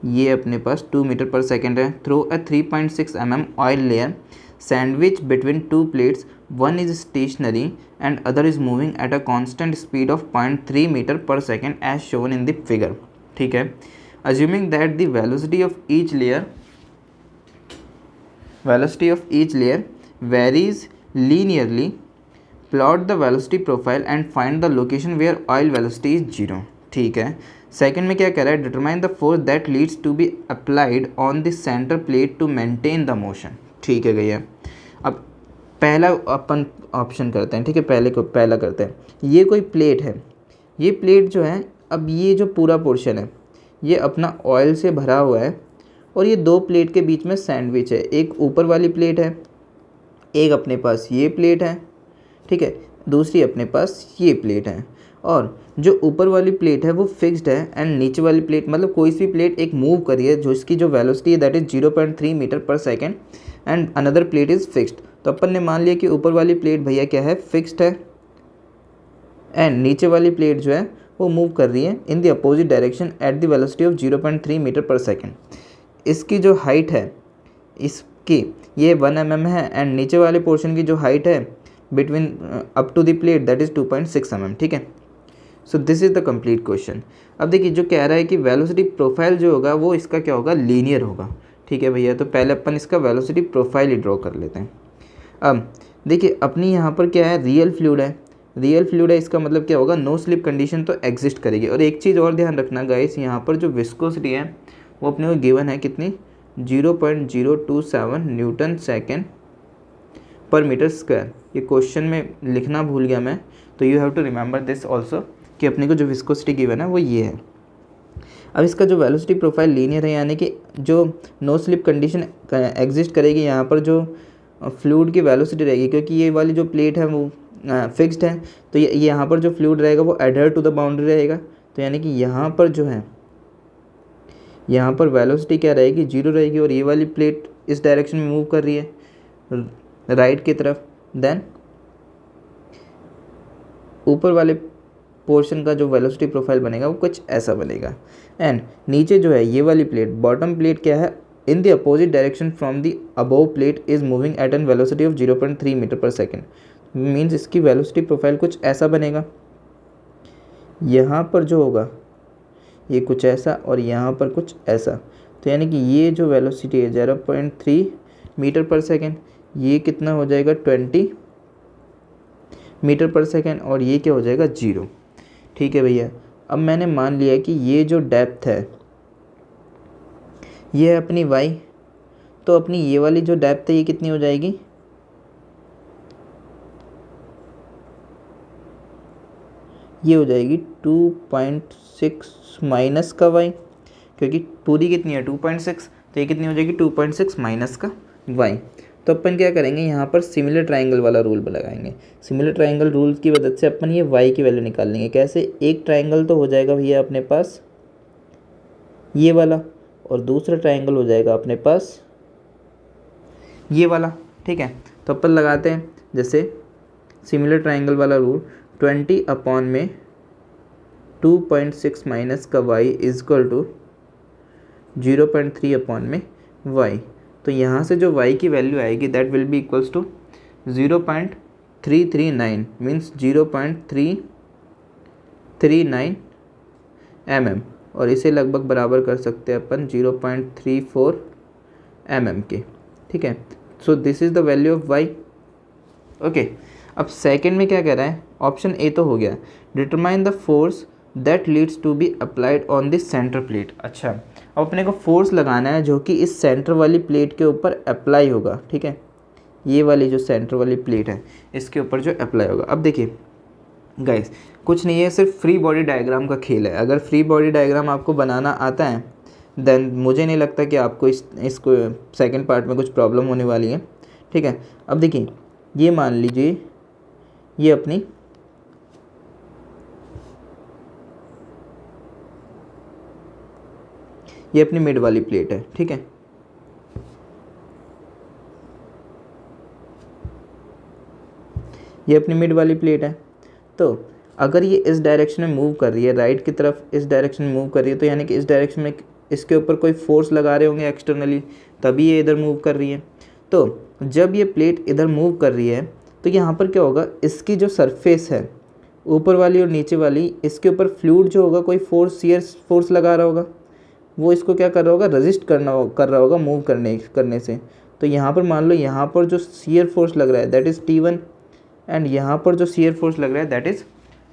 ये अपने पास 2 मीटर पर सेकेंड है through a 3.6 mm oil layer sandwich between two plates, one is stationary and other is moving at a constant speed of 0.3 metre per second as shown in the figure. ठीक है, assuming that the velocity of each layer varies linearly, plot the velocity profile and find the location where oil velocity is 0। ठीक है, second में क्या कह रहा है? Determine the force that leads to be applied on the centre plate to maintain the motion. ठीक है भैया, अब पहला अपन ऑप्शन करते हैं। ठीक है, पहला करते हैं। ये कोई प्लेट है, ये प्लेट जो है, अब ये जो पूरा पोर्शन है ये अपना ऑयल से भरा हुआ है और ये दो प्लेट के बीच में सैंडविच है। एक ऊपर वाली प्लेट है एक अपने पास ये प्लेट है, ठीक है, दूसरी अपने पास ये प्लेट है, और जो ऊपर वाली प्लेट है वो फिक्स्ड है एंड नीचे वाली प्लेट मतलब कोई सी प्लेट एक मूव करी है जो इसकी जो वेलोसिटी है that is 0.3 metre per second and another plate is fixed. तो अपन ने मान लिया कि ऊपर वाली प्लेट भैया क्या है, फिक्स्ड है, एंड नीचे वाली प्लेट जो है वो मूव कर रही है in the opposite direction at the velocity of 0.3 metre per second. इसकी जो हाइट है इसकी ये 1 mm है एंड नीचे वाले पोर्शन की जो हाइट है between up to the plate that is 2.6 mm, ठीक है। So this is the complete question. अब देखिए जो कह रहा है कि वेलोसिटी प्रोफाइल जो होगा वो इसका क्या होगा, लीनियर होगा, ठीक है भैया। तो पहले अपन इसका वेलोसिटी प्रोफाइल ही ड्रॉ कर लेते हैं। अब देखिए अपनी यहाँ पर क्या है, रियल फ्लूइड है, रियल फ्लूइड है, इसका मतलब क्या होगा, नो स्लिप कंडीशन तो एग्जिस्ट करेगी। और एक चीज़ और ध्यान रखना गाइस, यहाँ पर जो विस्कोसिटी है वो अपने को गिवन है कितनी, 0.027 newton second per metre square. ये क्वेश्चन में लिखना भूल गया मैं, तो you have to remember this also कि अपने को जो विस्कोसिटी गिवन है वो ये है। अब इसका जो वेलोसिटी प्रोफाइल लीनियर है, यानी कि जो नो स्लिप कंडीशन एग्जिस्ट करेगी, यहाँ पर जो फ्लूइड की वेलोसिटी रहेगी, क्योंकि ये वाली जो प्लेट है वो फिक्स्ड है, तो ये यहाँ पर जो फ्लूइड रहेगा वो एडहर टू द बाउंड्री रहेगा। तो यानी कि यहाँ पर जो है, यहाँ पर वेलोसिटी क्या रहेगी, 0 रहेगी, और ये वाली प्लेट इस डायरेक्शन में मूव कर रही है राइट की तरफ। देन ऊपर वाले पोर्शन का जो वेलोसिटी प्रोफाइल बनेगा वो कुछ ऐसा बनेगा, एंड नीचे जो है ये वाली प्लेट, बॉटम प्लेट क्या है, in the opposite direction from the above plate is moving at an velocity of 0.3 metre per second. Means इसकी वेलोसिटी प्रोफाइल कुछ ऐसा बनेगा, यहाँ पर जो होगा ये कुछ ऐसा और यहाँ पर कुछ ऐसा। तो यानी कि ये जो वेलोसिटी है 0.3 मीटर पर सेकेंड, ये कितना हो जाएगा 20 मीटर पर सेकेंड, और ये क्या हो जाएगा 0, ठीक है भैया। अब मैंने मान लिया कि ये जो डेप्थ है ये है अपनी y, तो अपनी ये वाली जो डेप्थ है ये कितनी हो जाएगी, ये हो जाएगी 2.6 माइनस का y, क्योंकि पूरी कितनी है 2.6, तो ये कितनी हो जाएगी 2.6 माइनस का y। तो अपन क्या करेंगे, यहाँ पर सिमिलर ट्रायंगल वाला रूल लगाएंगे। सिमिलर ट्रायंगल रूल की मदद से अपन ये y की वैल्यू निकाल लेंगे। कैसे, एक ट्रायंगल तो हो जाएगा भैया अपने पास ये वाला, और दूसरा ट्रायंगल हो जाएगा अपने पास ये वाला, ठीक है। तो अपन लगाते हैं जैसे सिमिलर ट्रायंगल वाला रूल, 20 अपॉन में 2.6 माइनस का y is equal to 0.3 upon में y। तो यहाँ से जो y की वैल्यू आएगी that will be equals to 0.339 means 0.339 mm, और इसे लगभग बराबर कर सकते हैं अपन 0.34 mm के, ठीक है। So this is the value of y, okay. अब सेकंड में क्या कह रहा है, ऑप्शन ए तो हो गया, determine the force that leads to be applied on this centre plate. अच्छा, अब अपने को फोर्स लगाना है जो कि इस सेंटर वाली प्लेट के ऊपर अप्लाई होगा, ठीक है। ये वाली जो सेंटर वाली प्लेट है इसके ऊपर जो अप्लाई होगा। अब देखिए गाइस, कुछ नहीं है, सिर्फ फ्री बॉडी डायग्राम का खेल है। अगर फ्री बॉडी डायग्राम आपको बनाना आता है देन मुझे नहीं लगता कि आपको इसको सेकंड पार्ट में कुछ प्रॉब्लम होने वाली है, ठीक है। अब देखिए ये मान लीजिए ये अपनी मिड वाली प्लेट है, ठीक है। ये अपनी मिड वाली प्लेट है। तो अगर ये इस डायरेक्शन में मूव कर रही है, राइट की तरफ इस डायरेक्शन में मूव कर रही है, तो यानी कि इस डायरेक्शन में इसके ऊपर कोई फोर्स लगा रहे होंगे एक्सटर्नली, तभी ये इधर मूव कर रही है। तो जब ये प्लेट इधर मूव कर रही है तो यहाँ पर क्या होगा, इसकी जो सरफेस है ऊपर वाली और नीचे वाली, इसके ऊपर फ्लूइड जो होगा कोई फोर्स, शियर फोर्स लगा रहा होगा, वो इसको क्या कर रहा होगा, रेजिस्ट कर रहा होगा मूव करने से। तो यहाँ पर मान लो यहाँ पर जो शियर फोर्स लग रहा है दैट इज़ T1, एंड यहाँ पर जो शियर फोर्स लग रहा है दैट इज़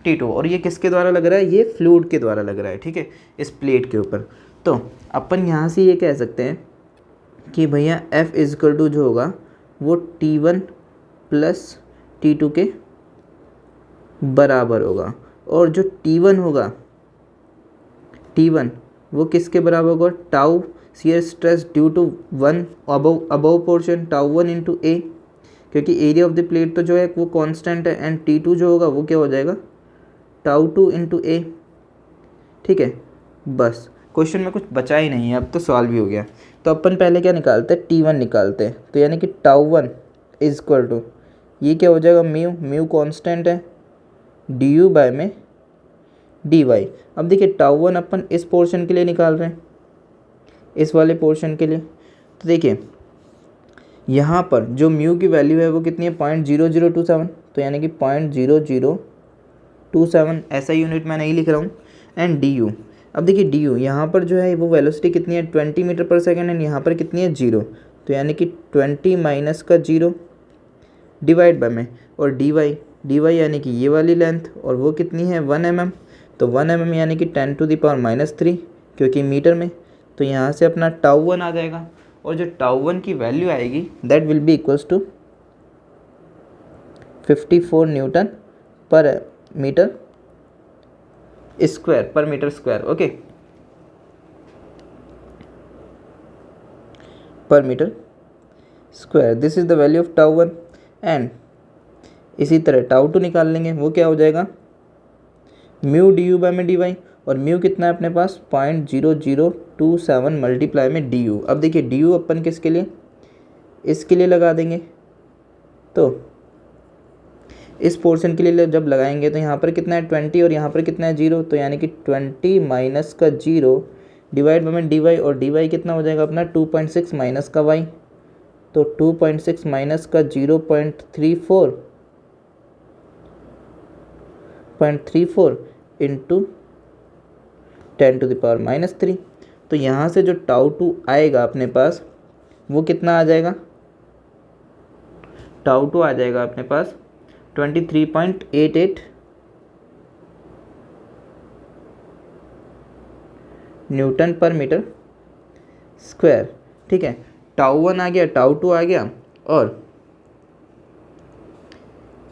T2, और ये किसके द्वारा लग रहा है, ये फ्लूइड के द्वारा लग रहा है, ठीक है, इस प्लेट के ऊपर। तो अपन यहाँ से ये कह सकते हैं कि भैया F इजकल टू जो होगा वो T1 प्लस T2 के बराबर होगा, और जो T1 होगा, T1 वो किसके बराबर होगा, tau shear stress due to 1 above portion, tau 1 into A, क्योंकि एरिया ऑफ द प्लेट तो जो है वो कांस्टेंट है, एंड T2 जो होगा वो क्या हो जाएगा, टाउ टू इंटू ए। ठीक है, बस क्वेश्चन में कुछ बचा ही नहीं है, अब तो सॉल्व भी हो गया। तो अपन पहले क्या निकालते हैं, T1 निकालते हैं। तो यानी कि tau one is equal to, ये क्या हो जाएगा, म्यू, म्यू कॉन्स्टेंट है, डी यू बाय में डी वाई। अब देखिए टाउ वन अपन इस पोर्शन के लिए निकाल रहे हैं, इस वाले पोर्शन के लिए। तो देखिए यहाँ पर जो म्यू की वैल्यू है वो कितनी है, 0.0027, तो यानी कि 0.0027, ऐसा यूनिट मैं नहीं लिख रहा हूँ। एंड डी यू, अब देखिए डी यू यहाँ पर जो है वो वेलोसिटी कितनी है, 20 मीटर पर सेकेंड, एंड यहाँ पर कितनी है, 0। तो यानी कि 20 माइनस का 0 डिवाइड बाय में, और डी वाई, यानी कि ये वाली लेंथ, और वो कितनी है 1 mm। तो 1 mm यानी कि 10⁻³ क्योंकि मीटर में। तो यहाँ से अपना टाउ वन आ जाएगा, और जो टाउ वन की वैल्यू आएगी that will be equals to 54 newton per metre square, per metre square. Okay, per metre square, this is the value of tau one. And इसी तरह टाउ टू निकाल लेंगे, वो क्या हो जाएगा, म्यू डी यू बाय में डी वाई, और म्यू कितना है अपने पास, 0.0027 मल्टीप्लाई में डी यू। अब देखिए डी यू अपन किसके लिए, इसके लिए लगा देंगे। तो इस पोर्शन के लिए जब लगाएंगे तो यहाँ पर कितना है 20, और यहाँ पर कितना है 0। तो यानी कि 20 माइनस का 0 डिवाइड बाय में डी वाई, और डी वाई कितना हो जाएगा अपना 2.6 माइनस का वाई। तो 2.6 माइनस का 0.34 इंटू 10⁻³ तो यहाँ से जो टाउ टू आएगा अपने पास वो कितना आ जाएगा, टाउ टू आ जाएगा अपने पास 23.88 न्यूटन पर मीटर स्क्वायर। ठीक है, टाउ वन आ गया, टाउ टू आ गया, और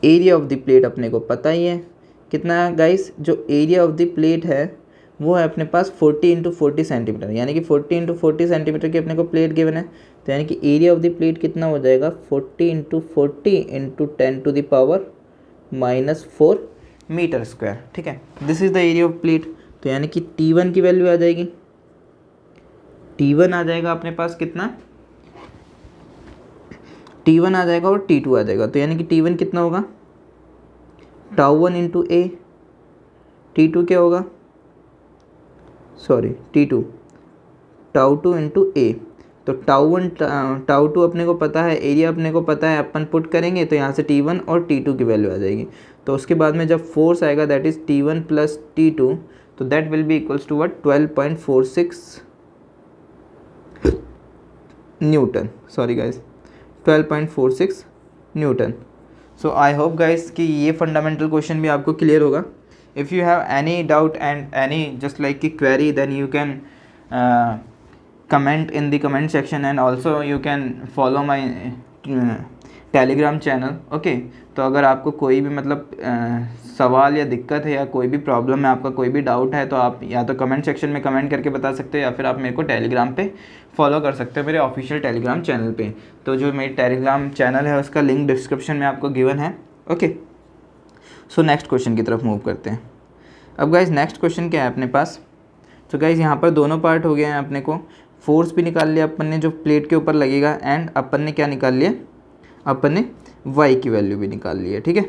एरिया ऑफ द प्लेट अपने को पता ही है कितना है गाइस। जो एरिया ऑफ द प्लेट है वो है अपने पास 40 × 40 सेंटीमीटर, यानी कि 40 × 40 सेंटीमीटर की अपने को प्लेट गिवन है। तो यानी कि एरिया ऑफ द प्लेट कितना हो जाएगा, 40 × 40 × 10⁻⁻4 मीटर स्क्वायर। ठीक है, this is the area of plate. तो यानी कि T1 की वैल्यू आ जाएगी, T1 आ जाएगा अपने पास कितना, T1 आ जाएगा और T2 आ जाएगा। तो यानी कि T1 कितना होगा, टाउ वन इंटू ए, T2 क्या होगा, sorry T2 tau two into A. तो टाउ वन टाउ टू अपने को पता है, एरिया अपने को पता है, अपन पुट करेंगे तो यहाँ से T1 और T2 की वैल्यू आ जाएगी। तो उसके बाद में जब फोर्स आएगा that is T1 plus T2, तो that will be equals to what, 12.46 newton, sorry guys 12.46 newton. So I hope guys कि ये फंडामेंटल क्वेश्चन भी आपको क्लियर होगा। If you have any doubt and any just like की query, then you can comment in the comment section, and also you can follow my Telegram channel. Okay, तो अगर आपको कोई भी मतलब सवाल या दिक्कत है या कोई भी प्रॉब्लम है, आपका कोई भी डाउट है, तो आप या तो कमेंट सेक्शन में कमेंट करके बता सकते हो, या फिर आप मेरे को टेलीग्राम पे फॉलो कर सकते हो, मेरे ऑफिशियल टेलीग्राम चैनल पे। तो जो मेरी टेलीग्राम चैनल है उसका लिंक डिस्क्रिप्शन में आपको गिवन है। ओके, सो नेक्स्ट क्वेश्चन की तरफ मूव करते हैं। अब गाइज नेक्स्ट क्वेश्चन क्या है अपने पास, तो गाइज यहाँ पर दोनों पार्ट हो गए हैं। अपने को फोर्स भी निकाल लिया अपन ने जो प्लेट के ऊपर लगेगा, एंड अपन ने क्या निकाल लिया, अपन ने वाई की वैल्यू भी निकाल ली है। ठीक है,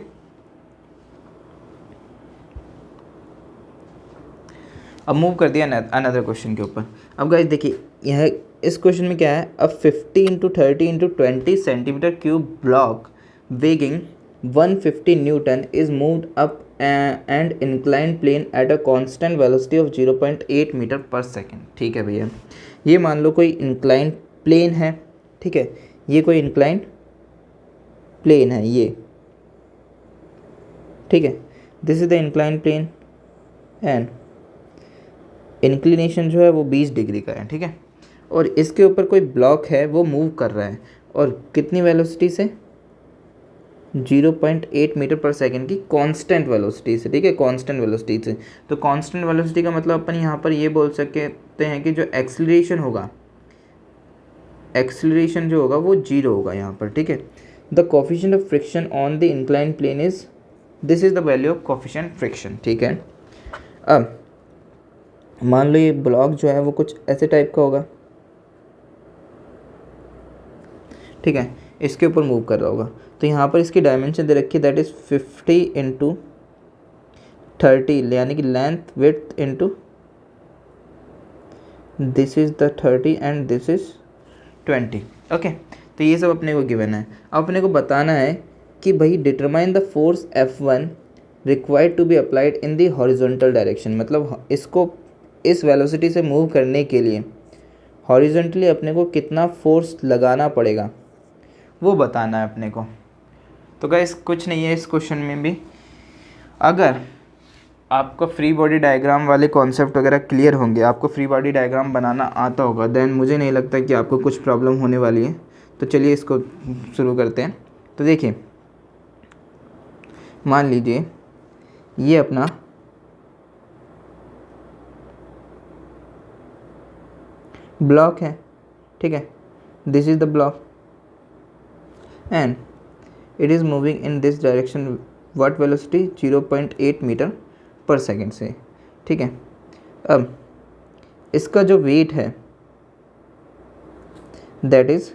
अब मूव कर दिया अनदर क्वेश्चन के ऊपर। अब गाइज देखिए यह इस क्वेश्चन में क्या है, अब 50 × 30 × 20 centimetre cube block weighing 150 newton is moved up and inclined plane at a constant velocity of 0.8 metre per second. ठीक है भैया, ये मान लो कोई इंक्लाइंड प्लेन है। ठीक है, ये कोई इंक्लाइंड प्लेन है ये। ठीक है, this is the inclined plane and inclination जो है वो 20 डिग्री का है। ठीक है, और इसके ऊपर कोई ब्लॉक है वो मूव कर रहा है, और कितनी वेलोसिटी से, 0.8 मीटर पर सेकेंड की कांस्टेंट वेलोसिटी से। ठीक है, कांस्टेंट वेलोसिटी से। तो कांस्टेंट वेलोसिटी का मतलब अपन यहाँ पर ये बोल सकते हैं कि जो एक्सीलरेशन होगा, एक्सीलरेशन जो होगा वो 0 होगा यहाँ पर। ठीक है, the coefficient of friction on the incline plane is, this is the value of coefficient friction. ठीक है, अब मान लो ये ब्लॉक जो है वो कुछ ऐसे टाइप का होगा, ठीक है, इसके ऊपर मूव कर रहा होगा, तो यहाँ पर इसकी डायमेंशन दे रखी है, दैट इज़ 50 इंटू 30, यानी कि length width into, this is the 30 and this is 20। Okay, तो ये सब अपने को गिवन है। अब अपने को बताना है कि भाई determine the force F1 required to be applied in the horizontal direction, मतलब इसको इस वेलोसिटी से मूव करने के लिए हॉरिजॉन्टली अपने को कितना फोर्स लगाना पड़ेगा वो बताना है अपने को। तो गाइस कुछ नहीं है इस क्वेश्चन में भी, अगर आपको फ्री बॉडी डायग्राम वाले कॉन्सेप्ट वगैरह क्लियर होंगे, आपको फ्री बॉडी डायग्राम बनाना आता होगा, देन मुझे नहीं लगता कि आपको कुछ प्रॉब्लम होने वाली है। तो चलिए इसको शुरू करते हैं। तो देखिए, मान लीजिए ये अपना ब्लॉक है, ठीक है, this is the block and it is moving in this direction, what velocity 0.8 metre per second से, ठीक है। अब इसका जो वेट है दैट इज़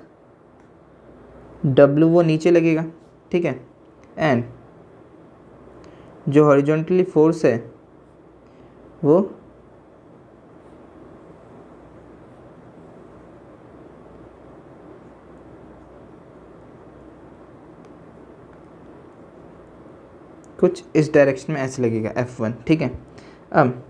W, वो नीचे लगेगा, ठीक है, एंड जो हॉरिजॉन्टली फोर्स है वो कुछ इस डायरेक्शन में ऐसे लगेगा F1, ठीक है। अब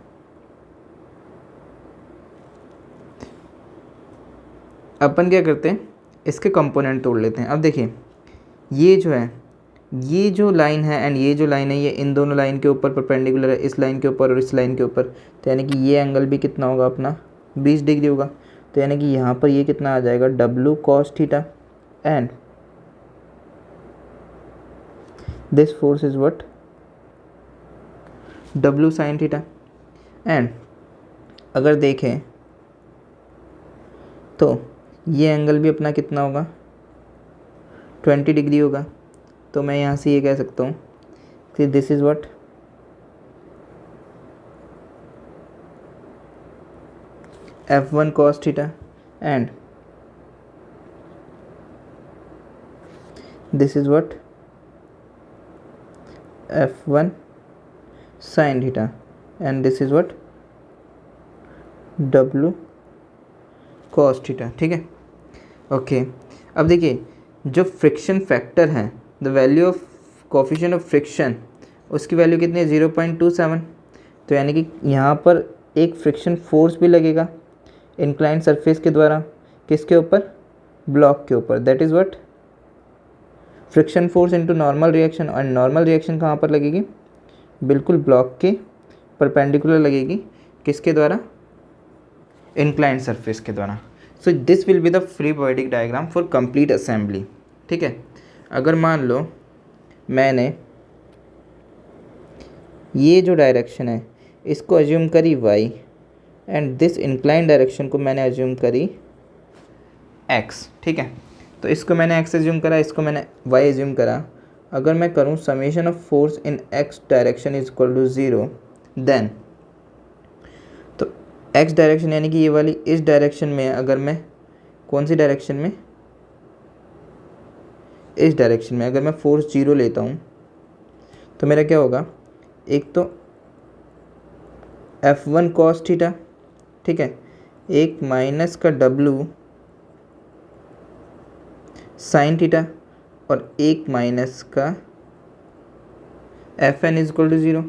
अपन क्या करते हैं, इसके कंपोनेंट तोड़ लेते हैं। अब देखिए ये जो है, ये जो लाइन है एंड ये जो लाइन है, ये इन दोनों लाइन के ऊपर परपेंडिकुलर है, इस लाइन के ऊपर और इस लाइन के ऊपर, तो यानी कि ये एंगल भी कितना होगा अपना 20 डिग्री होगा। तो यानी कि यहाँ पर ये कितना आ जाएगा W cos theta and this force is what W sin theta. And अगर देखें तो ये एंगल भी अपना कितना होगा 20 डिग्री होगा। तो मैं यहाँ से ये कह सकता हूँ कि this is what F1 cos theta and this is what F1 sin theta and this is what W cos theta, ठीक है। ओके, अब देखिए जो फ्रिक्शन फैक्टर है, the value of coefficient of friction, उसकी वैल्यू कितनी है 0.27। तो यानी कि यहाँ पर एक फ्रिक्शन फोर्स भी लगेगा इंक्लाइंड सरफेस के द्वारा, किसके ऊपर, ब्लॉक के ऊपर, that is what friction force into normal reaction. और नॉर्मल रिएक्शन कहाँ पर लगेगी, बिल्कुल ब्लॉक के परपेंडिकुलर लगेगी, किसके द्वारा, इंक्लाइंड सरफेस के द्वारा। So this will be the free body diagram for complete assembly, ठीक है। अगर मान लो मैंने ये जो डायरेक्शन है इसको अज्यूम करी y and this incline direction को मैंने अज्यूम करी x, ठीक है। तो इसको मैंने x अज्यूम करा, इसको मैंने y अज्यूम करा। अगर मैं करूँ summation of force in x direction is equal to 0, then तो x डायरेक्शन यानी कि ये वाली इस डायरेक्शन में, अगर मैं कौन सी डायरेक्शन में, इस डायरेक्शन में अगर मैं फोर्स 0 लेता हूँ तो मेरा क्या होगा, एक तो F1 cos थीटा, ठीक है, एक माइनस का W sin थीटा और एक माइनस का Fn इज इक्वल टू 0।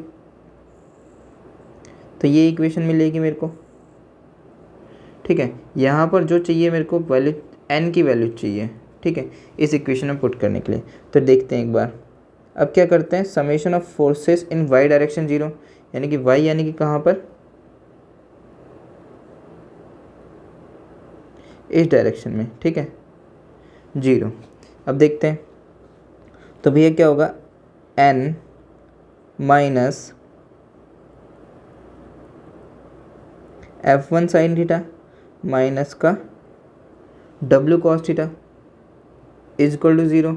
तो ये इक्वेशन मिलेगी मेरे को, ठीक है। यहाँ पर जो चाहिए मेरे को वैल्यू, n की वैल्यू चाहिए, ठीक है, इस इक्वेशन में पुट करने के लिए। तो देखते हैं एक बार, अब क्या करते हैं, summation of forces in y direction 0, यानी कि y यानी कि कहाँ पर, इस डायरेक्शन में, ठीक है, 0। अब देखते हैं, तो भैया क्या होगा, n minus F1 sin theta minus का W cos theta is equal to 0।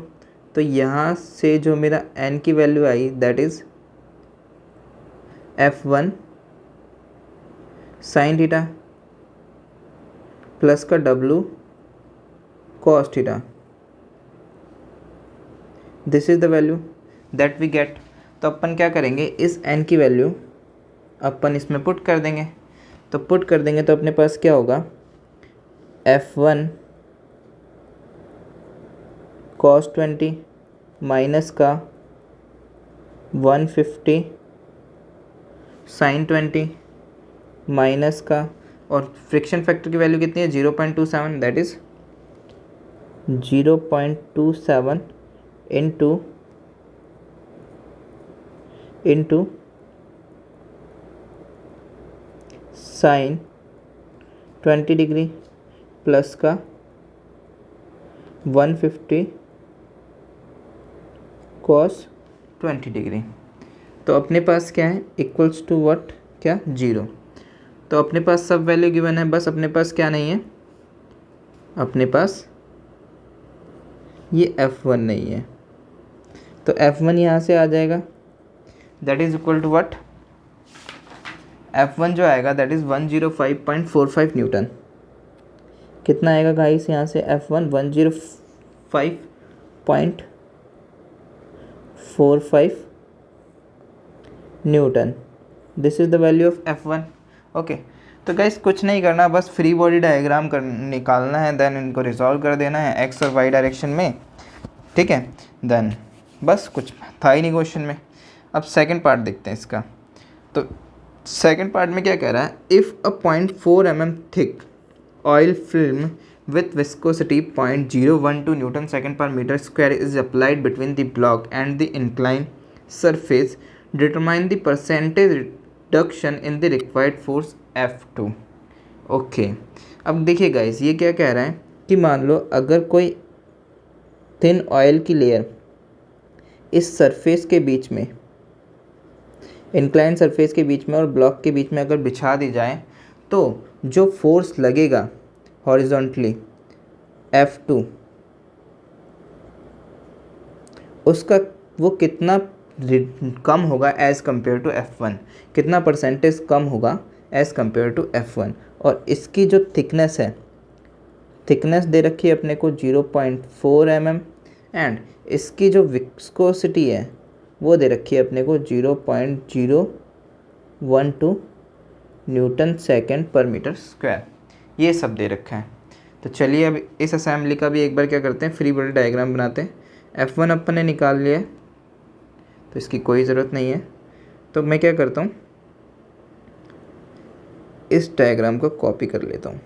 तो यहाँ से जो मेरा n की वैल्यू आई that is F1 sine theta plus का W cos theta, this is the value that we get. तो अपन क्या करेंगे, इस n की वैल्यू अपन इसमें पुट कर देंगे। तो पुट कर देंगे तो अपने पास क्या होगा, F1 cos 20 माइनस का 150 साइन 20 माइनस का, और फ्रिक्शन फैक्टर की वैल्यू कितनी है 0.27, that is 0.27 into sine 20 degree plus का 150 कॉस 20 डिग्री। तो अपने पास क्या है, इक्वल्स टू व्हाट, क्या, 0। तो अपने पास सब वैल्यू गिवन है, बस अपने पास क्या नहीं है, अपने पास ये F1 नहीं है। तो F1 यहाँ से आ जाएगा, that is equal to what, F1 जो आएगा दैट इज़ 105.45 न्यूटन। कितना आएगा गाइस यहाँ से, F1 105.45 Newton, this is the value of F1। Okay, तो गाइस कुछ नहीं करना, बस फ्री बॉडी डायग्राम निकालना है, देन इनको रिजॉल्व कर देना है एक्स और वाई डायरेक्शन में, ठीक है। देन बस कुछ था ही नहीं क्वेश्चन में। अब सेकंड पार्ट देखते हैं इसका। तो सेकंड पार्ट में क्या कह रहा है, if a 0.4 mm thick oil film with viscosity 0.012 Newton second per meter square is applied between the block and the inclined surface, determine the percentage reduction in the required force F2। Okay, अब देखिए guys, ये क्या कह रहा है कि मान लो अगर कोई थिन ऑयल की लेयर इस सरफेस के बीच में, इंक्लाइन सरफेस के बीच में और ब्लॉक के बीच में अगर बिछा दी जाए, तो जो फोर्स लगेगा हॉरिजॉन्टली F2, उसका वो कितना कम होगा एज़ कम्पेयर टू F1, कितना परसेंटेज कम होगा एज़ कम्पेयर टू F1। और इसकी जो थिकनेस है, थिकनेस दे रखी है अपने को 0.4 mm, एंड इसकी जो विस्कोसिटी है वो दे रखी है अपने को 0.012 Newton second per metre square, ये सब दे रखा है। तो चलिए अब इस असेंबली का भी एक बार क्या करते हैं, फ्री बॉडी डायग्राम बनाते हैं। F1 अपन ने निकाल लिया है तो इसकी कोई ज़रूरत नहीं है। तो मैं क्या करता हूँ, इस डायग्राम को कॉपी कर लेता हूँ।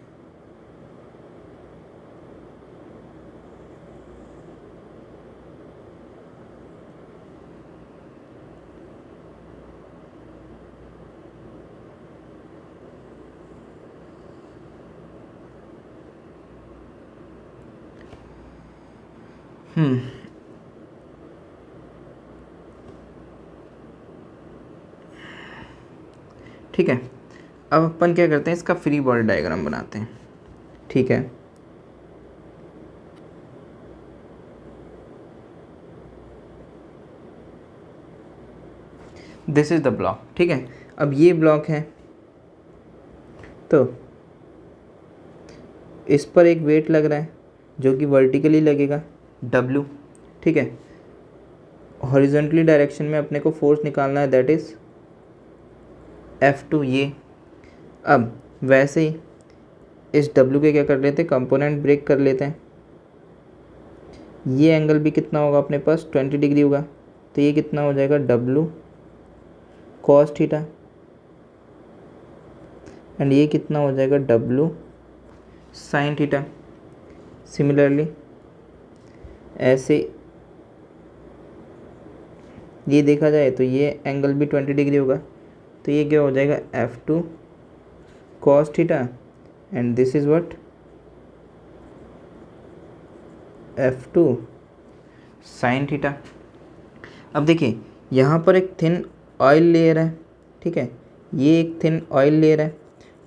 ठीक है, अब अपन क्या करते हैं, इसका फ्री बॉडी डायग्राम बनाते हैं, ठीक है। दिस इज़ द ब्लॉक, ठीक है। अब ये ब्लॉक है, तो इस पर एक वेट लग रहा है जो कि वर्टिकली लगेगा W, ठीक है। हॉरिजॉन्टली डायरेक्शन में अपने को फोर्स निकालना है, दैट इज़ F2 ये। अब वैसे ही इस W के क्या कर लेते हैं, कंपोनेंट ब्रेक कर लेते हैं। ये एंगल भी कितना होगा अपने पास, 20 डिग्री होगा। तो ये कितना हो जाएगा, W cos थीटा, एंड ये कितना हो जाएगा, W साइन थीटा। सिमिलरली ऐसे ये देखा जाए तो ये एंगल भी 20 डिग्री होगा। तो ये क्या हो जाएगा, F2 cos theta, and this is what, F2 sine theta. अब देखिए यहाँ पर एक थिन ऑयल लेयर है, ठीक है। ये एक थिन ऑयल लेयर है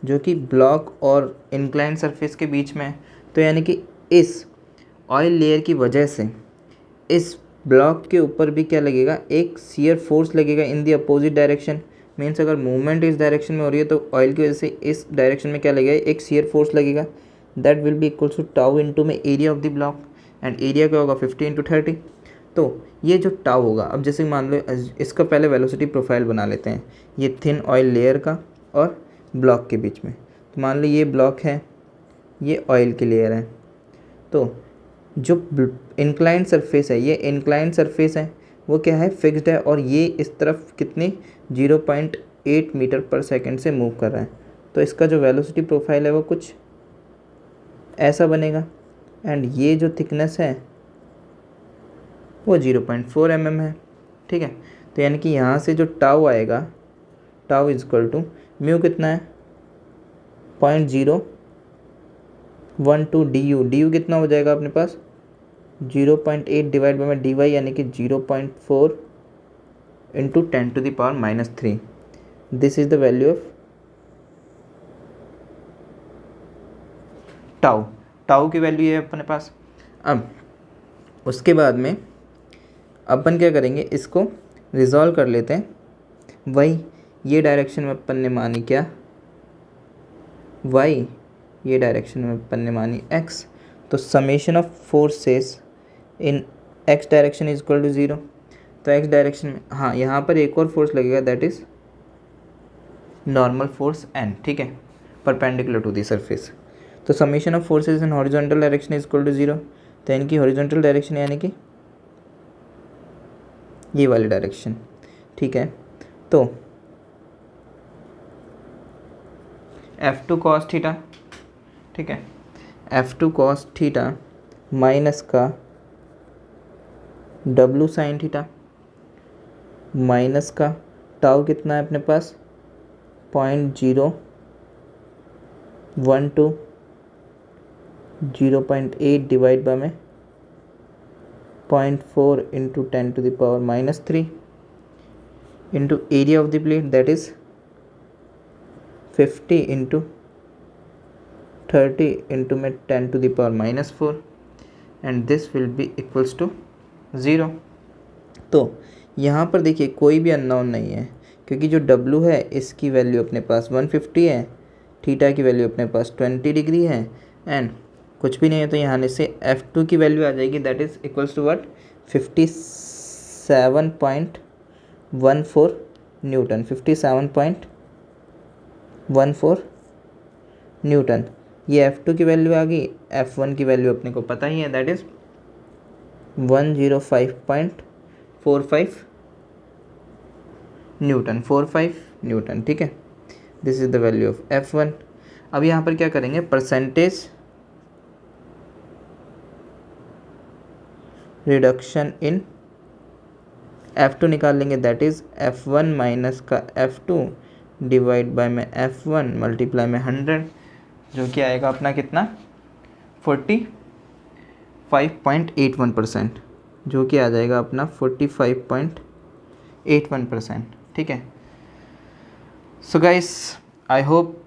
जो कि ब्लॉक और इंक्लाइन सरफेस के बीच में है। तो यानी कि इस ऑयल लेयर की वजह से इस ब्लॉक के ऊपर भी क्या लगेगा, एक शियर फोर्स लगेगा इन दी अपोजिट डायरेक्शन। मीन्स अगर मूवमेंट इस डायरेक्शन में हो रही है तो ऑयल की वजह से इस डायरेक्शन में क्या लगेगा, एक शियर फोर्स लगेगा। That will be equals to tau into में area of the block, and area क्या होगा 50 इंटू 30। तो ये जो टाउ होगा, अब जैसे मान लो इसका पहले वेलोसिटी प्रोफाइल बना लेते हैं, ये थिन ऑयल लेयर का और ब्लॉक के बीच में। तो मान लो ये ब्लॉक है, ये ऑयल की लेयर है। तो जो इंक्लाइंड सरफेस है, ये इंक्लाइंड सरफेस है, वो क्या है, फिक्स्ड है, और ये इस तरफ कितनी 0.8 मीटर पर सेकंड से मूव कर रहा है। तो इसका जो वेलोसिटी प्रोफाइल है वो कुछ ऐसा बनेगा। एंड ये जो थिकनेस है वो 0.4 mm है। ठीक है, तो यानी कि यहाँ से जो टाउ आएगा, tau is equal to mu कितना है 0.012 DU। DU कितना हो जाएगा अपने पास 0.8 डिवाइड बाई में dy, यानी कि 0.4 into 10⁻³ this is the value of tau. Tau की वैल्यू है अपने पास। अब उसके बाद में अपन क्या करेंगे, इसको रिजॉल्व कर लेते हैं। वाई ये डायरेक्शन में अपन ने मानी क्या, वाई ये डायरेक्शन में अपन ने मानी एक्स। तो summation of forces in X direction is equal to 0। तो एक्स डायरेक्शन में हाँ यहाँ पर एक और फोर्स लगेगा, that is normal force N. ठीक है, परपेंडिकुलर टू दी सरफेस। तो summation of forces in horizontal direction is equal to 0। तो इनकी हॉरिजॉन्टल डायरेक्शन यानी कि ये वाली डायरेक्शन। ठीक है, तो F2 cos थीटा, ठीक है, F2 cos थीटा माइनस का W साइन थीटा माइनस का टाउ कितना है अपने पास 0.012 0.8 डिवाइड बाय में 0.4 into 10⁻³ into area of the plate, that is 50 into 30 into में 10⁻⁻⁴, and this will be equals to 0। तो यहाँ पर देखिए कोई भी अननोन नहीं है, क्योंकि जो W है इसकी वैल्यू अपने पास 150 है, थीटा की वैल्यू अपने पास 20 डिग्री है, एंड कुछ भी नहीं है। तो यहाँ से F2 की वैल्यू आ जाएगी, that is equals to what 57.14 newton, 57.14 newton. ये F2 की वैल्यू आ गई। F1 की वैल्यू अपने को पता ही है, दैट इज़ 105.45 न्यूटन, 45 न्यूटन। ठीक है, this is the value of F1। अब यहाँ पर क्या करेंगे, परसेंटेज रिडक्शन इन F2 निकाल लेंगे, दैट इज़ F1 माइनस का F2 डिवाइड बाय में F1 मल्टीप्लाई में 100, जो कि आएगा अपना कितना 45.81%, जो कि आ जाएगा अपना 45.81%। ठीक है, सो गाइस आई होप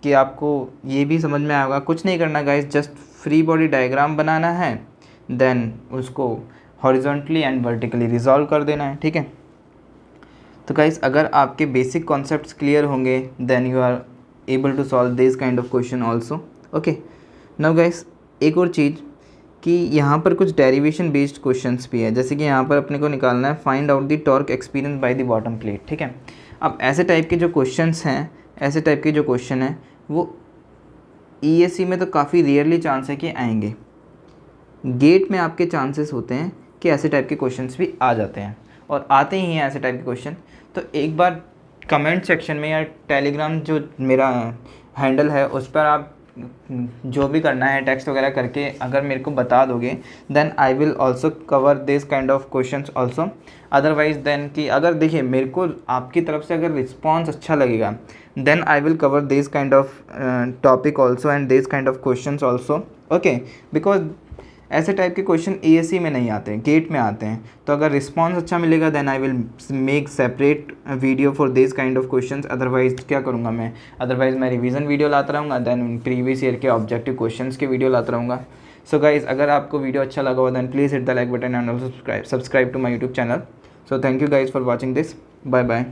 कि आपको ये भी समझ में आएगा। कुछ नहीं करना guys, just free body diagram बनाना है, देन उसको हॉरिजॉन्टली एंड वर्टिकली रिजॉल्व कर देना है। ठीक है, तो गाइस अगर आपके बेसिक कॉन्सेप्ट्स क्लियर होंगे then you are able to solve this kind of question also. Okay, now guys एक और चीज़ कि यहाँ पर कुछ डेरिवेशन बेस्ड क्वेश्चंस भी है, जैसे कि यहाँ पर अपने को निकालना है find out the torque experience by the bottom plate. ठीक है, अब ऐसे टाइप के जो क्वेश्चंस हैं, ऐसे टाइप के जो क्वेश्चन हैं वो ESE में तो काफ़ी रेयरली चांस है कि आएंगे। गेट में आपके चांसेस होते हैं कि ऐसे टाइप के क्वेश्चंस भी आ जाते हैं, और आते ही हैं ऐसे टाइप के क्वेश्चन। तो एक बार कमेंट सेक्शन में या टेलीग्राम जो मेरा हैंडल है उस पर आप जो भी करना है टेक्स्ट वगैरह करके अगर मेरे को बता दोगे, then I will also cover this kind of questions also. Otherwise then कि अगर देखिए मेरे को आपकी तरफ से अगर रिस्पॉन्स अच्छा लगेगा, then I will cover this kind of topic also and this kind of questions also. Okay, because ऐसे टाइप के क्वेश्चन ESE में नहीं आते हैं, गेट में आते हैं। तो अगर रिस्पांस अच्छा मिलेगा then I will make separate video for this kind of questions. Otherwise क्या करूँगा मैं रिवीजन वीडियो लाता रहूँगा, देन प्रीवियस ईयर के ऑब्जेक्टिव क्वेश्चंस के वीडियो लाता रहूँगा। सो गाइज अगर आपको वीडियो अच्छा लगा हो then please hit the like button and also subscribe to my YouTube channel. So thank you guys for watching this. Bye bye.